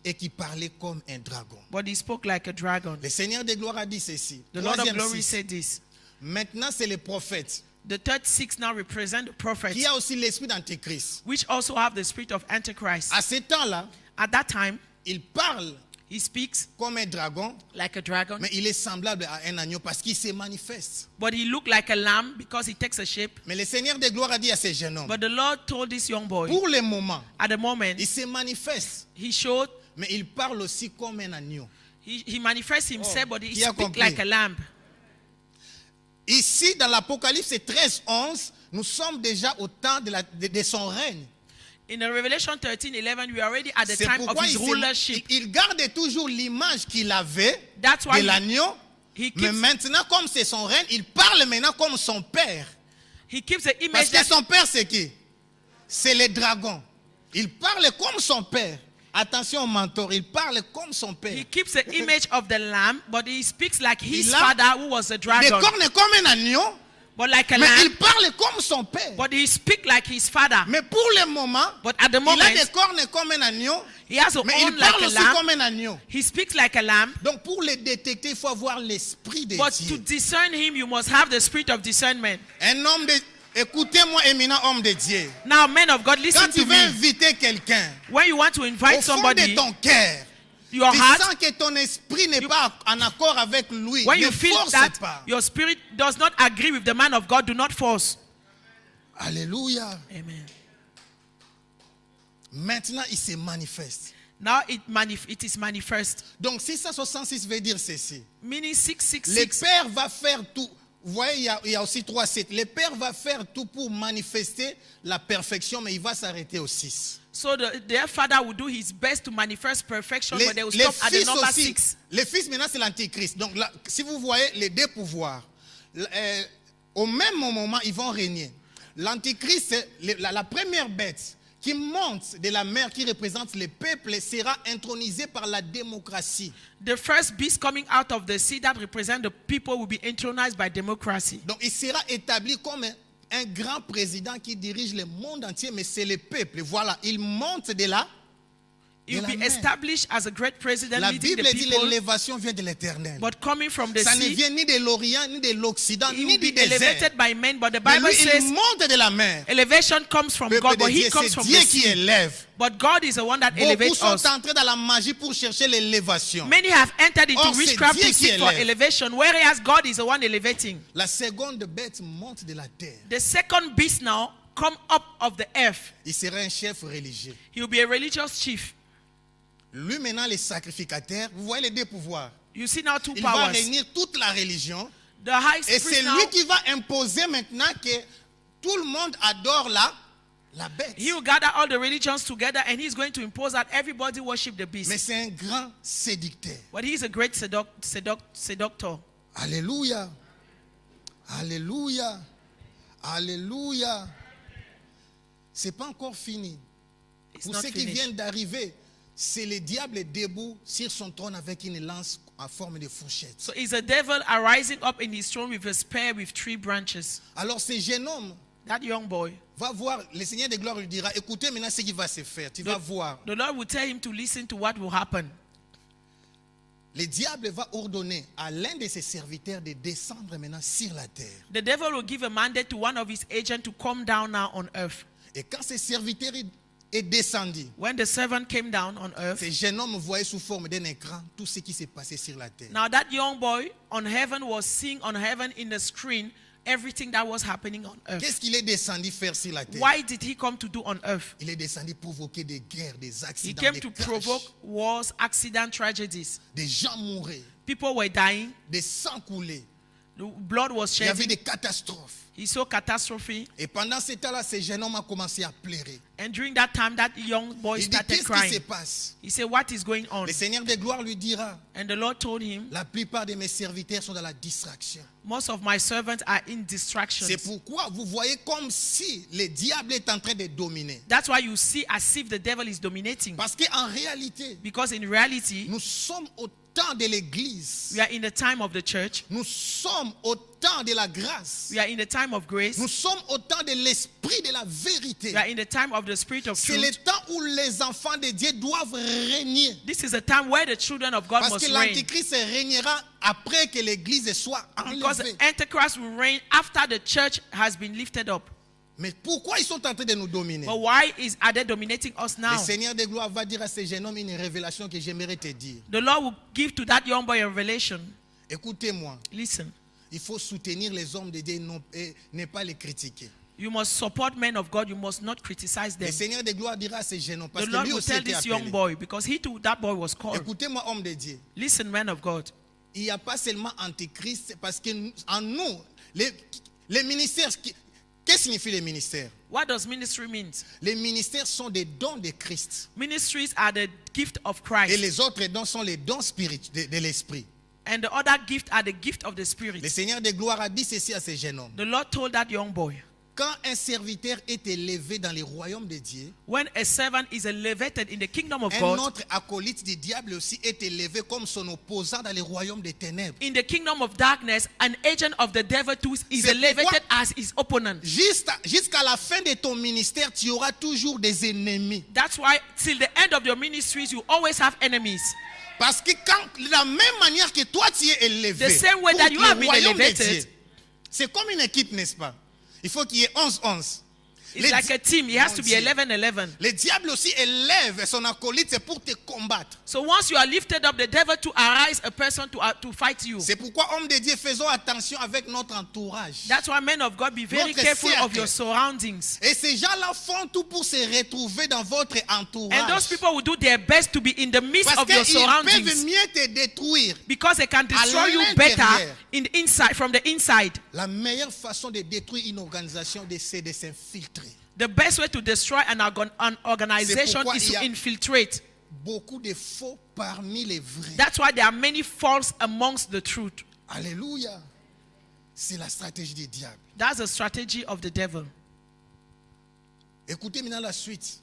et qui parlait comme un dragon. but he spoke like a dragon. Le Seigneur de gloire a dit ceci. The Lord of Troisième glory 6. said this. Maintenant, c'est le prophète The third 6 now represent the prophets, qui a aussi l'esprit d'Antéchrist. which also have the spirit of Antichrist. À ce temps-là, At that time, il parle he speaks comme un dragon, like a dragon, mais il est semblable à un agneau parce qu'il se manifeste. but he looked like a lamb because he takes a shape. Mais le Seigneur de gloire a dit à ce jeune homme, But the Lord told this young boy, pour le moment, at the moment, il se manifeste, he showed, mais il parle aussi comme un agneau. he manifests himself, but he qui a speaks compris? like a lamb. Ici, dans l'Apocalypse 13, 11, nous sommes déjà au temps de son règne. In the Revelation 13, 11, we are already at the C'est time of pourquoi his rulership. il garde toujours l'image qu'il avait That's why de l'agneau. he Mais keeps, maintenant, comme c'est son règne, il parle maintenant comme son père. he keeps the Parce image que that son père, c'est qui? C'est le dragon. Il parle comme son père. Attention, mentor, il parle comme son père. he keeps the image of the lamb, but he speaks like his Il a father, who was a Des dragon, cornes comme un agneau, but like a mais il lamb, parle comme son père. but he speaks like his father. Mais pour le moment, But at the il a moment, des cornes comme un agneau, he has a mais horn il like parle a aussi lamb. comme un agneau. He speaks like a lamb, Donc pour le détecter, il faut avoir l'esprit de but to Dieu. discern him, you must have the spirit of discernment. Un homme de... Écoutez-moi, éminent homme de Dieu. Now, men of God, Quand listen tu to veux me. inviter quelqu'un, When you want to au invite fond de somebody, ton cœur, your tu heart, sens que ton esprit n'est pas en accord avec lui, when ne you feel force that pas. your spirit does not agree with the man of God, do not force. Alléluia. Amen. Maintenant, il se manifeste. Now it is manifest. Donc 666 veut dire ceci. Meaning Le 666. Père va faire tout. Vous voyez, il y a aussi 3-7. Le Père va faire tout pour manifester la perfection, mais il va s'arrêter au 6. So their father will do his best to manifest perfection, but they will Les stop at the fils number aussi. 6. Les fils, maintenant, c'est l'antichrist. Donc, là, si vous voyez les deux pouvoirs, au même moment, ils vont régner. L'antichrist, c'est la première bête qui monte de la mer, qui représente le peuple, sera intronisée par la démocratie. The first beast coming out of the sea that represent the people will be intronized by democracy. Donc, il sera établi comme un grand président qui dirige le monde entier, mais c'est le peuple. Voilà, il monte de là. He will de la be mer. established as a great president La leading Bible the dit people, l'élévation vient de l'éternel. but coming from the Ça ne sea, vient ni de l'Orient, ni de l'Occident, he ni will du be désert. elevated by men, but the Mais Bible lui, il says monte de la mer. elevation comes from Peuple God, de but Dieu, he comes c'est from Dieu the qui sea. élève. But God is the one that Beaucoup elevates sont us. entrés dans la magie pour chercher l'élévation. Many have entered into Or, c'est witchcraft Dieu to qui seek for élève. elevation, whereas God is the one elevating. La seconde bête monte de la terre. The second beast now come up of the earth. Il sera un chef religieux. He will be a religious chief. Lui maintenant, les sacrificateurs, vous voyez les deux pouvoirs. You see now two Il va powers. réunir toute la religion. The high Et priest c'est now, lui qui va imposer maintenant que tout le monde adore la bête. he will gather all the religions together and he's going to impose that everybody worship the beast. Mais c'est un grand séducteur. But he is a great seductor. Alléluia. Alléluia. Alléluia. C'est pas encore fini. It's Pour not ceux qui finished. viennent d'arriver, c'est le diable debout sur son trône avec une lance en forme de fourchette. So it's a devil arising up in his throne with a spear with 3 branches. Alors ce jeune homme That young boy, va voir, le Seigneur de gloire lui dira, écoutez maintenant ce qui va se faire, tu vas voir. the Lord will tell him to listen to what will happen. Le diable va ordonner à l'un de ses serviteurs de descendre maintenant sur la terre. The devil will give a mandate to one of his agents to come down now on earth. Et quand ce serviteur est descendu, When the servant came down on earth, ce jeune homme voyait sous forme d'un écran tout ce qui s'est passé sur la terre. now that young boy on heaven was seeing on heaven in the screen everything that was happening on earth. Qu'est-ce qu'il est descendu faire sur la terre? Why did he come to do on earth? Il est descendu provoquer des guerres, des He accidents, came des to crashs. provoke wars, accidents, tragedies. Des gens mouraient, People were dying. des sangs coulaient. The blood was Il y avait shedding. des catastrophes. He saw catastrophe. Et pendant ce temps-là, ce jeune homme a commencé à pleurer. And during that time, that young boy Il dit, started qu'est-ce qui se crying. passe? He said, what is going on? Le Seigneur de gloire lui dira, And the Lord told him, la plupart de mes serviteurs sont dans la distraction. most of my servants are in distractions. C'est pourquoi vous voyez comme si le diable est en train de dominer. That's why you see as if the devil is dominating. Parce qu'en réalité, Because in reality, nous sommes au temps de l'église. we are in the time of the church. Nous sommes au temps de la grâce. We are in the time of grace. Nous sommes au temps de l'esprit de la vérité. We are in the time of the spirit of C'est le truth. temps où les enfants de Dieu doivent régner. This is a time where the children of God Parce must que reign. l'antichrist régnera après que l'église soit Because enlevée. the Antichrist will reign after the church has been lifted up. Mais pourquoi ils sont en train de nous dominer? But why are they dominating us Le now? Seigneur de gloire va dire à ce jeune homme une révélation que j'aimerais te dire. The Lord will give to that young boy a revelation. Écoutez-moi, Listen, il faut soutenir les hommes de Dieu et ne pas les critiquer. you must support men of God. You must not criticize them. Le Seigneur de gloire dira à ce jeune homme, parce The que Lord lui will aussi tell était this young appelé. boy, because he too, that boy was called. Écoutez-moi, homme de Dieu. Listen, man of God. Il n'y a pas seulement antichrist, parce que en nous, les ministères, qu'est-ce que signifie les ministères? What does ministry mean? Les ministères sont des dons de Christ. Ministries are the gift of Et Christ. les autres dons sont les dons spirituels de l'esprit. And the other gift are the gift of the Le Spirit. Seigneur de gloire a dit ceci à ce jeune homme. The Lord told that young boy, Quand un serviteur est élevé dans le royaume de Dieu, when a servant is elevated in the kingdom of un God, autre acolyte du diable aussi est élevé comme son opposant dans le royaume des ténèbres. in the kingdom of darkness, an agent of the devil too is C'est elevated pourquoi- as his opponent. Jusqu'à la fin de ton ministère, tu auras toujours des ennemis. That's why till the end of your ministries, you always have enemies. Parce que quand, de la même manière que toi tu es élevé, The same way pour that you le have been royaume de elevated. Dieu, c'est comme une équipe, n'est-ce pas? Il faut qu'il y ait 11-11. It's Les like di- a team. It has Mon to be Dieu. 11-11. Le diable aussi élève son acolyte, c'est pour te combattre. So once you are lifted up, the devil to arise a person to fight you. C'est pourquoi, hommes de Dieu, faisons attention avec notre entourage. That's why men of God, be very Notre careful of cercle. your surroundings. Et ces gens-là font tout pour se retrouver dans votre entourage. And those people will do their best to be in the midst Parce of your qu'ils peuvent surroundings. mieux te détruire. Because they can destroy you l'intérieur. better in the inside, from the inside. La meilleure façon de détruire une organisation, c'est de s'infiltrer. The best way to destroy an organization pourquoi is il y to a- infiltrate. Beaucoup de faux parmi les vrais. That's why there are many false amongst the truth. Alléluia. C'est la stratégie du diable. That's the strategy of the devil. Écoutez maintenant la suite.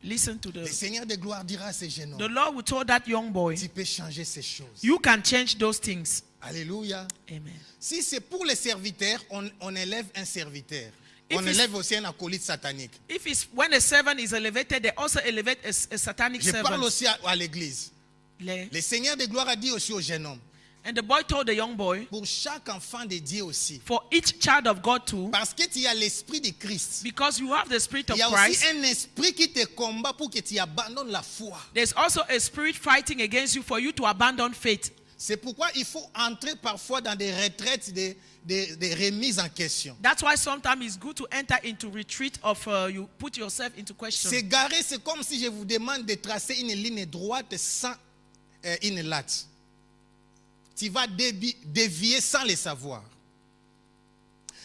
Listen to Le the Seigneur de gloire dira à ces jeunes The hommes, Lord will told that young boy, tu peux changer ces choses. you can change those things. Alléluia. Amen. Si c'est pour les serviteurs, on élève un serviteur. If On it's- élève aussi un acolyte satanique. If it's when a servant is elevated, they also elevate a satanic Je parle servant. aussi à l'église. Le- Le Seigneur de gloire a dit aussi aux jeunes hommes, And the boy told the young boy, pour chaque enfant de Dieu aussi, for each child of God too, parce que tu as l'esprit de Christ, because you have the spirit il of y a aussi Christ, un esprit qui te combat pour que tu abandonnes la foi. there's also a spirit fighting against you for you to abandon faith. C'est pourquoi il faut entrer parfois dans des retraites, des remises en question. That's why sometimes it's good to enter into retreat of you put yourself into question. S'égarer, c'est comme si je vous demande de tracer une ligne droite sans une latte. Tu vas dévier sans le savoir.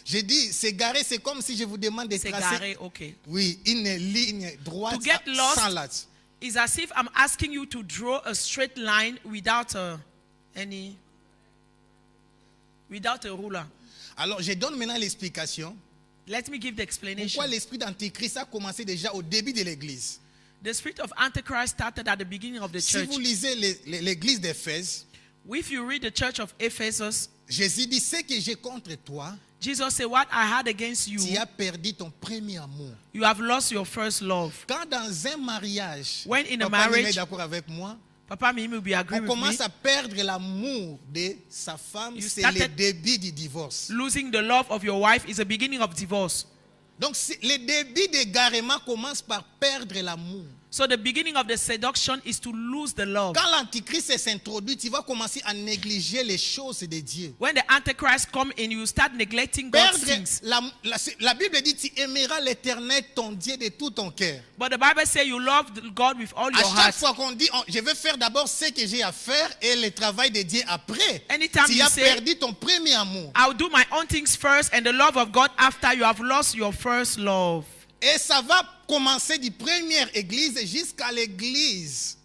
Je dis, s'égarer, c'est comme si je vous demande de C'est tracer garé, okay. oui, une ligne droite To get lost, sans latte. It's as if I'm asking you to draw a straight line without without a ruler. Alors, je donne maintenant l'explication. Let me give the explanation. Pourquoi l'esprit d'Antichrist a commencé déjà au début de l'église. The spirit of Antichrist started at the beginning of the Si church. vous lisez l'église d'Éphèse, If you read the church of Ephesus, Jésus dit, ce que j'ai contre toi, Jesus said, what I had against you, tu as perdu ton premier amour. you have lost your first love. Quand dans un mariage, When in a Papa Mimi est marriage, d'accord avec moi, Papa Mimi will be agree on with me. commence à perdre l'amour de sa femme, You c'est le started- début du divorce. Losing the love of your wife is the beginning of divorce. Donc le début d'égarement commence par perdre l'amour. So the beginning of the seduction is to lose the love. Quand l'antichrist s'introduit, tu vas commencer à négliger les choses de Dieu. When the Antichrist come in, you start neglecting God's Perdre things. la Bible dit, tu aimeras l'Éternel, ton Dieu, de tout ton cœur. But the Bible says you love God with all À your chaque heart. fois qu'on dit, je vais faire d'abord ce que j'ai à faire et le travail de Dieu après. Anytime Tu you as say- perdu ton premier amour. I'll do my own things first and the love of God after. You have lost your first love. Et ça va commencer du première église jusqu'à l'église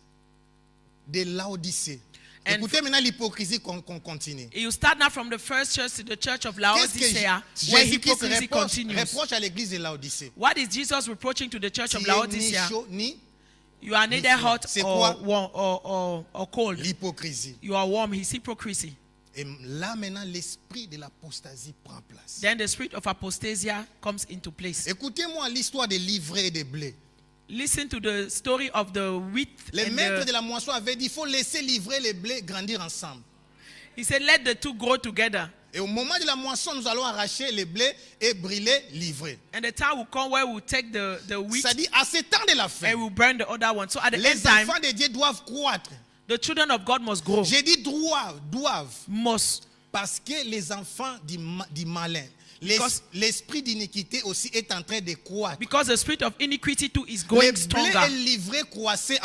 de Laodicée. And- Écoutez maintenant l'hypocrisie qu'on continue. You start now from the first church to the church of Qu'est-ce que Laodicea, where Jésus-Christ hypocrisy continues. reproche à l'église de Laodicée? What is Jesus reproaching to the church of Tu es ni Laodicea? chaud ni You are neither froid. hot C'est or quoi? warm or cold. l'hypocrisie. You are warm. His hypocrisy. Et là maintenant l'esprit de l'apostasie prend place. Then the spirit of apostasia comes into place. Écoutez-moi l'histoire des livrets et des blés. Listen to the story of the wheat. Les and maîtres the- de la moisson avaient dit, il faut laisser livrer les blés grandir ensemble. He said, let the two grow together. Et au moment de la moisson, nous allons arracher les blés et brûler l'ivraie. And the time will come where we'll take the wheat Ça dit, à ce temps de la fin, and we'll burn the other one. So at the les end time, enfants de Dieu doivent croître. the children of God must grow. J'ai dit doivent. Must. Parce que les enfants du malin, Because- l'esprit d'iniquité aussi est en train de croître. Because the spirit of iniquity too is Les going blés et stronger. l'ivraie croissaient.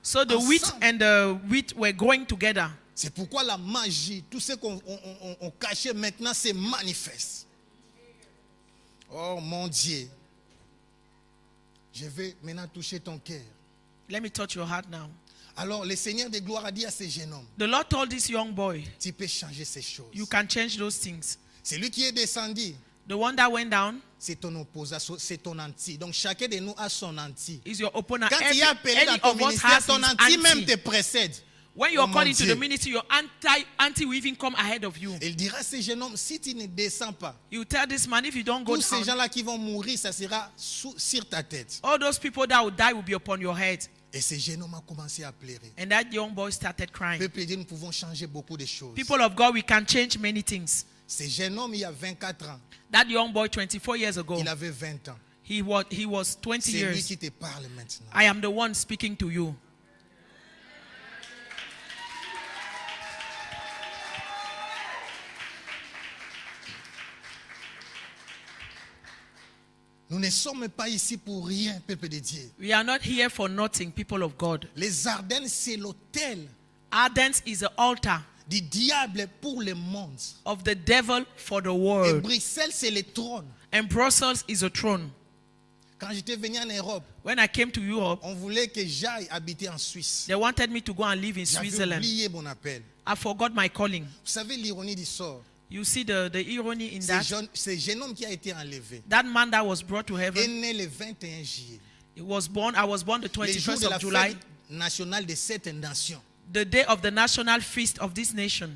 So the wheat ensemble. and the wheat were growing together. C'est pourquoi la magie, tout ce qu'on on cachait maintenant, se manifeste. Oh mon Dieu. Je vais maintenant toucher ton cœur. Let me touch your heart now. Alors le Seigneur de gloire a dit à ce jeune homme, The Lord told this young boy, tu peux changer ces choses. you can change those things. C'est lui qui est descendu. The one that went down C'est ton opposant, c'est ton anti. Donc chacun de nous a son anti. is your opponent. Quand tu es appelé Any dans ton of us ministère, has ton his anti même anti. te précède. When you Oh, are called mon into Dieu. the ministry, your anti will even come ahead of you. Il dira à ce jeune homme, si tu ne descends pas, You tell this man, if you don't go tous ces down, gens-là qui vont mourir, ça sera sur ta tête. all those people that will die will be upon your head. Et ce jeune homme a commencé à pleurer. And that young boy started crying. Peuple de Dieu, nous pouvons changer beaucoup de choses. People of God, we can change many things. Ce jeune homme, il y a 24 ans. That young boy, 24 years ago, Il avait 20 ans. He was 20 C'est lui years. qui te parle maintenant. I am the one speaking to you. Nous ne sommes pas ici pour rien, peuple de Dieu. We are not here for nothing, people of God. Les Ardennes, c'est l'autel Ardens is the altar du diable pour le monde. of the devil for the Et world. Bruxelles, c'est le trône. And Brussels is a throne. Quand j'étais venu en Europe, When I came to Europe, on voulait que j'aille habiter en Suisse. they wanted me to go and live in J'avais Switzerland. oublié mon appel. I forgot my calling. Vous savez l'ironie du sort. You see the irony in that? Ce jeune homme qui a été enlevé That man that was brought to est heaven, né le 21 juillet. I was born the Le jour 21st de la of July, fête nationale de cette nation. the day of the national feast of this nation.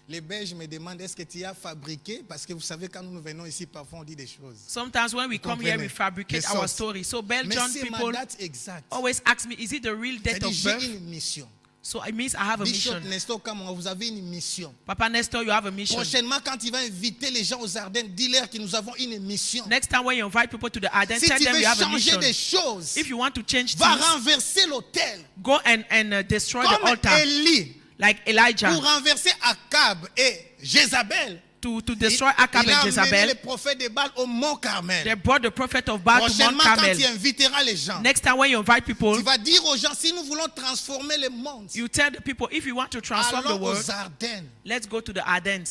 Les Belges me demandent est-ce que tu as fabriqué? Parce que vous savez, quand nous venons ici, parfois on dit des choses. Sometimes when we come here, we comprenez? fabricate Les our sortes. story. So Mais Belgian c'est ma people date exacte. always ask me, is it the real date C'est-à-dire, of j'ai birth? une mission. So it means I have a Bishop mission. Nestor Kamara, vous avez une mission. Papa Nestor, you have a mission. Prochainement, quand il va inviter les gens aux Ardennes, dis-leur que nous avons une mission. Next time when you invite people to the Ardennes, Si tell tu them veux you have a changer mission. des choses, If you want to change va things, renverser l'autel. go and destroy the Comme altar Élie, like Elijah pour renverser Akab et Jézabel. to destroy Akab il a and amené Jezebel. le prophète de Baal au mont Carmel. They brought the prophet of Baal to Mount Prochainement, quand Carmel. tu inviteras les gens, Next time when you invite people, tu vas dire aux gens, si nous voulons transformer le monde, you tell the people, if you want to transform the allons world, aux Ardennes. let's go to the Ardennes.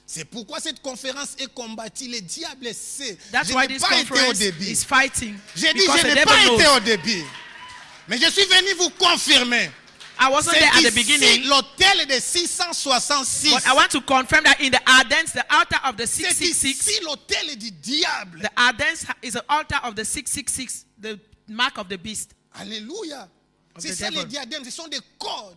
C'est pourquoi cette conférence est combattue. Le diable sait. That's Je why n'ai this pas été au conference début. is fighting. J'ai dit, Because je the n'ai pas devil été knows. au début. Mais je suis venu vous confirmer. I wasn't there at the C'est ici beginning, l'autel de 666. but I want to confirm that in the Ardennes, the altar of the C'est 666, ici l'autel du diable. the Ardennes is the altar of the 666, the mark of the beast. Alléluia. Of C'est the ça devil. les diadèmes. Ce sont des codes.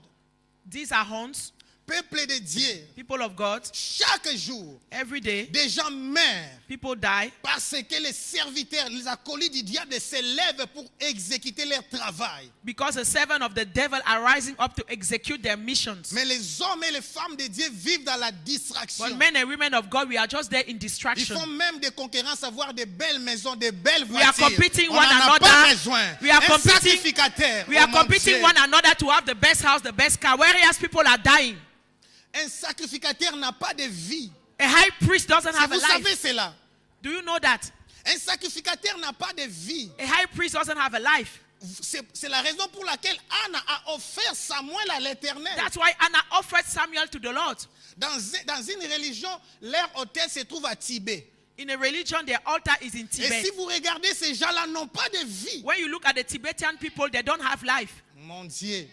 These are horns, Peuple de Dieu. people of God. Chaque jour, Every day, des gens meurent people die parce que les serviteurs, les acolytes du diable se lèvent pour exécuter leur travail. because the servants of the devil are rising up to execute their missions. Mais les hommes et les femmes de Dieu vivent dans la distraction. But men and women of God, we are just there in Ils distraction. font même des concurrences, avoir de belles maisons, de belles We are voitures. competing On one n'en a another. pas besoin. We are Un competing- sacrificateur. We are Oh mon competing Dieu. one another to have the best house, the best car, whereas people are dying. Un sacrificateur n'a pas de vie. A high priest doesn't Si have a vous savez life. cela. Do you know that? Un sacrificateur n'a pas de vie. A high priest doesn't have a life. C'est la raison pour laquelle Anna a offert Samuel à l'Éternel. That's why Anna offered Samuel to the Lord. Dans une religion, leur hôtel se trouve à Tibet. In a religion, their altar is in Et Tibet. si vous regardez, ces gens-là n'ont pas de vie. When you look at the Tibetan people, they don't have life. Mon Dieu.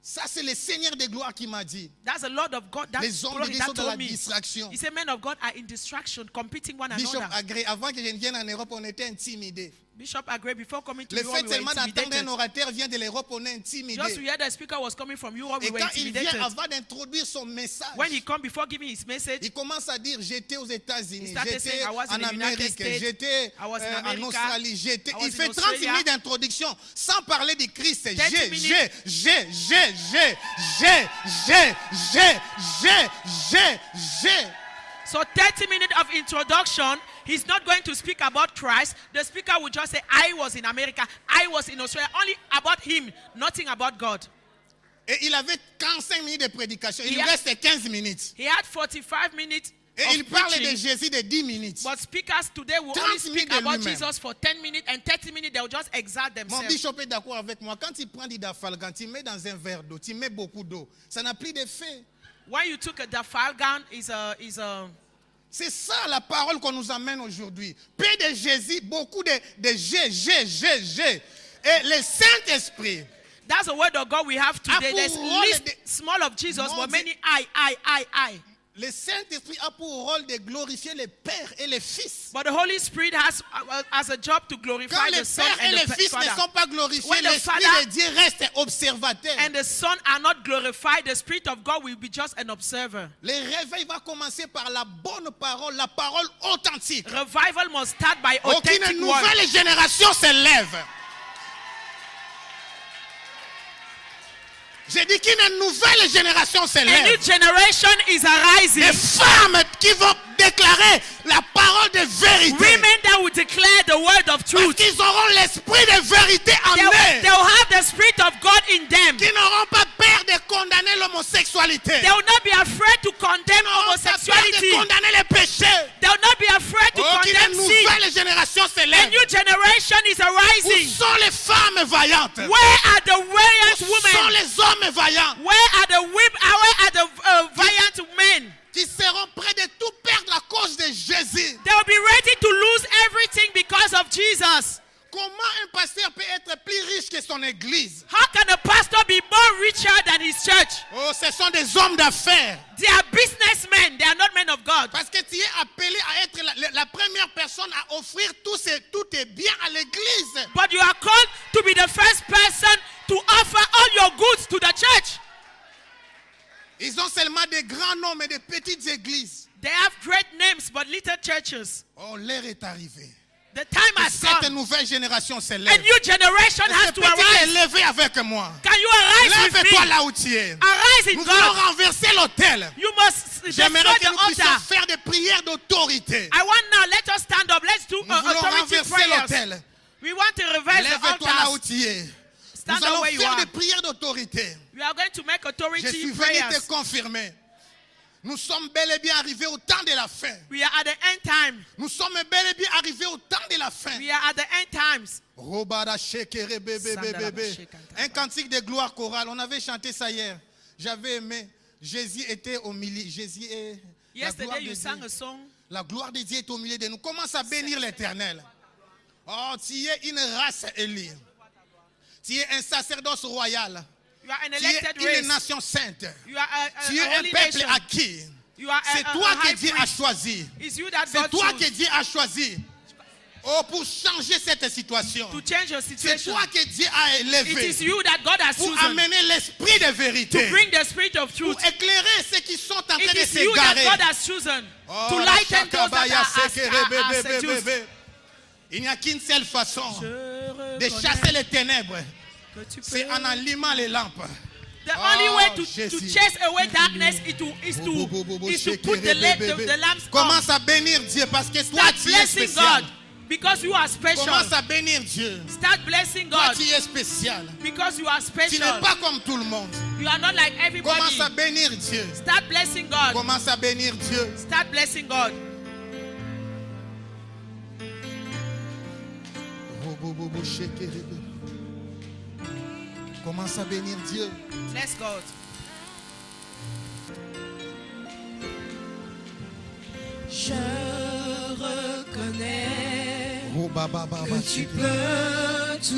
Ça, c'est le Seigneur de gloire qui m'a dit. That's a Lord of God. That's Les hommes de glory Dieu that sont dans la told me. distraction. He said, men of God are in distraction, competing one Bishop another. Agré, avant que je ne vienne en Europe, on était intimidés. Bishop Agre, before coming to Le Europe, fait we were seulement d'entendre intimidated. un orateur vient de l'Europe, on est Just to intimidé. hear the speaker was coming from Europe, we Et were quand il vient, intimidated. avant d'introduire son message, When he come before giving his message, il commence à dire, j'étais aux He États-Unis, started j'étais saying, I was in en the United Amérique, States, j'étais I was in en America, Australie, j'étais... I was Il in fait 30 Australia. minutes d'introduction sans parler de Christ. J'ai. so 30 minutes of introduction, he's not going to speak about Christ. The speaker will just say, I was in America, I was in Australia, only about him, nothing about God. Et il avait 45 minutes de prédication. Il Yeah. lui reste 15 minutes. He had 45 minutes Et of il parle de preaching, Jésus de 10 minutes. but speakers today will 30 only speak minutes de about lui-même. Jesus for 10 minutes, and 30 minutes they will just exalt Mon themselves. bishop est d'accord avec moi. Quand tu prends du dafalgan, tu mets dans un verre d'eau, tu mets beaucoup d'eau. Ça n'a plus d'effet. When you took a dafalgan, is a C'est ça la parole qu'on nous amène aujourd'hui. Paix de Jésus, beaucoup de G. Et le Saint-Esprit. that's the word of God we have today. pour There's rôle least de- small of Jesus, Mon but Dieu. many I. Le Saint-Esprit a pour rôle de glorifier le Père et le Fils. But the Holy Spirit has as a job to Quand glorify le the Son Père et and le the Fils ne Father. sont pas glorifiés, When the l'Esprit Father- de Dieu reste observateur. And the Son are not glorified, the Spirit of God will be just an observer. Le réveil va commencer par la bonne parole, la parole authentique. Revival must start by Aucune authentic word. nouvelle génération se lève. J'ai dit qu'une nouvelle génération se A new lève. generation is arising. Des femmes qui vont déclarer la parole de vérité. Women that will declare the word of Parce truth. qu'ils auront l'esprit de vérité en They'll eux. have the Spirit of God in them. Qui n'auront pas peur de condamner l'homosexualité. They will not be afraid to condemn Qui n'auront pas peur homosexuality. de condamner les péchés. They will not be afraid to Oh, condemn qu'une sin. nouvelle génération se A lève. new generation is Où arising. sont les femmes vaillantes? Where are the valiant Où sont women? les hommes vaillants? Where are the valiant men? Qui seront prêts de tout perdre à cause de Jésus. They will be ready to lose everything because of Jesus. Comment un pasteur peut être plus riche que son église? How can a pastor be more richer than his church? Oh, ce sont des hommes d'affaires. They are businessmen. They are not men of God. Parce que tu es appelé à être la première personne à offrir tous tes biens à l'église. But you are called to be the first person to offer all your goods to the church. Ils ont seulement des grands noms et des petites églises. They have great names but little churches. Oh, l'heure est arrivée. The time Que has cette come. nouvelle génération se A lève. new generation Est-ce has que to peux-tu te arise. lever avec moi? Can you arise with Lève-toi me? là où tu es. Arise in Nous voulons God. renverser l'autel. You must destroy J'aimerais que the nous puissions altar. faire des prières d'autorité. I want now, let us stand up. Let's do Nous voulons authority renverser prayers. l'autel. We want to reverse the Lève-toi là où altars. tu es. Nous Stand up allons where you faire are. des prières d'autorité. We are going to make Je authority suis venu te prayers. confirmer. Nous sommes bel et bien arrivés au temps de la fin. We are at the end time. Nous sommes bel et bien arrivés au temps de la fin. We are at the end times. Robada shekere bébé bébé. Un cantique de gloire chorale. On avait chanté ça hier. J'avais aimé. Jésus était au milieu. Jésus est la gloire Yesterday de you sang Dieu. a song. La gloire de Dieu est au milieu de nous. Commence à bénir l'Éternel. Oh, tu es une race élue. Tu es un sacerdoce royal. You are an Tu elected es une race. nation sainte. You are Tu es a un holy peuple nation. acquis. You are C'est a toi que high Dieu a priest. choisi. It's you that C'est God toi chose que Dieu a choisi. Oh, pour changer cette situation. to change your C'est situation. toi que Dieu a It élevé. is you that God has Pour chosen amener l'esprit de vérité. to bring the spirit of truth. Pour éclairer ceux qui sont en train It de is you that s'égarer. God has chosen Oh, to la lighten those that shakabaya sekere are bébé seduced. bébé. Il n'y a qu'une seule façon Je de reconnais chasser les ténèbres. que tu C'est peux. en allumant les lampes. The Oh, only way to Jésus. chase away darkness is to put the lamps on. Commence à bénir Dieu parce que toi Start tu es blessing spécial. God because you are special. Commence à bénir Dieu. Start blessing Toi God tu es spécial. because you are Tu n'es special. pas comme tout le monde. You are not like everybody. Commence à bénir Dieu. Start blessing God. Commence à bénir Dieu. Start blessing God. Commence à bénir Dieu. Bless God. Je reconnais Oh, baba, baba, que tu peux tout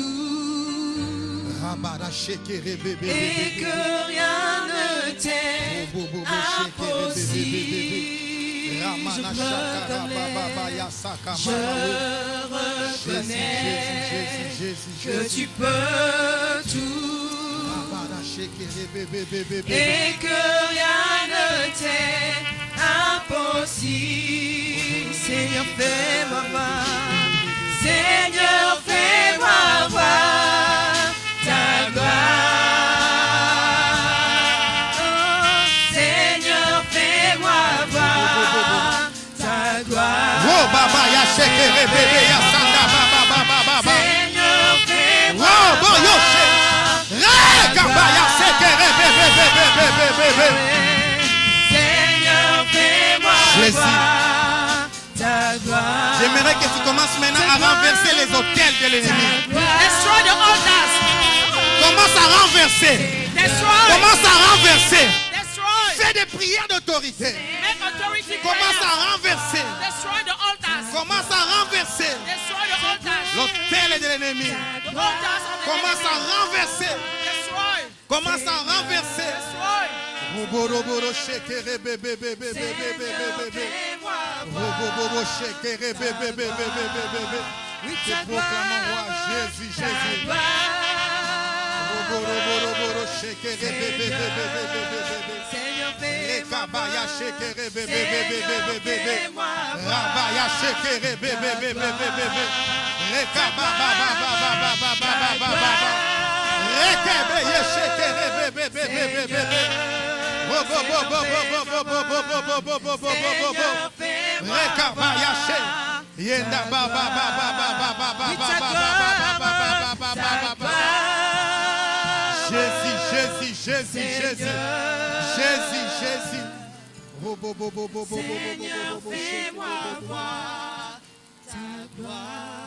et que rien ne t'est impossible. Je reconnais que tu peux tout et que rien ne t'est impossible. Seigneur, fais-moi voir. Seigneur, fais-moi voir ta gloire. Oh, Seigneur, fais-moi voir ta gloire. Oh, baba, ya shekere bébé, ya sanda, baba, baba, baba. Seigneur, fais-moi Oh, bon, yo, voir Rekaba, ya shekere bébé, bébé, bébé, bébé. Seigneur, fais-moi Jésus. voir ta gloire. J'aimerais que tu commences maintenant à renverser les hôtels de l'ennemi. Destroy the altars. Commence à renverser. Destroy. Commence à renverser. Destroy. Fais des prières d'autorité. Make authority Commence prayers. à renverser. Destroy the altars. Commence à renverser Destroy the altars. l'hôtel de l'ennemi. The altars of the Commence à enemy. renverser. Destroy. Commence à renverser. Destroy. Roboroboro shekere bébé, bébé, bébé, bébé, bébé. Robobobo shekere bébé, bébé, bébé, bébé. Te proclamons roi Jésus, Jésus. Roboroboro shekere bébé, bébé, bébé, bébé. Seigneur, fais-moi Rekabaya shekere bébé, bébé, bébé, bébé. Rabaya shekere bébé, bébé, bébé. Rekaba, ba, ba, ba, ba, ba, ba, ba, ba, ba, ba. Rekebe ye shekere bébé, Jésus. Seigneur, fais-moi voir ta gloire.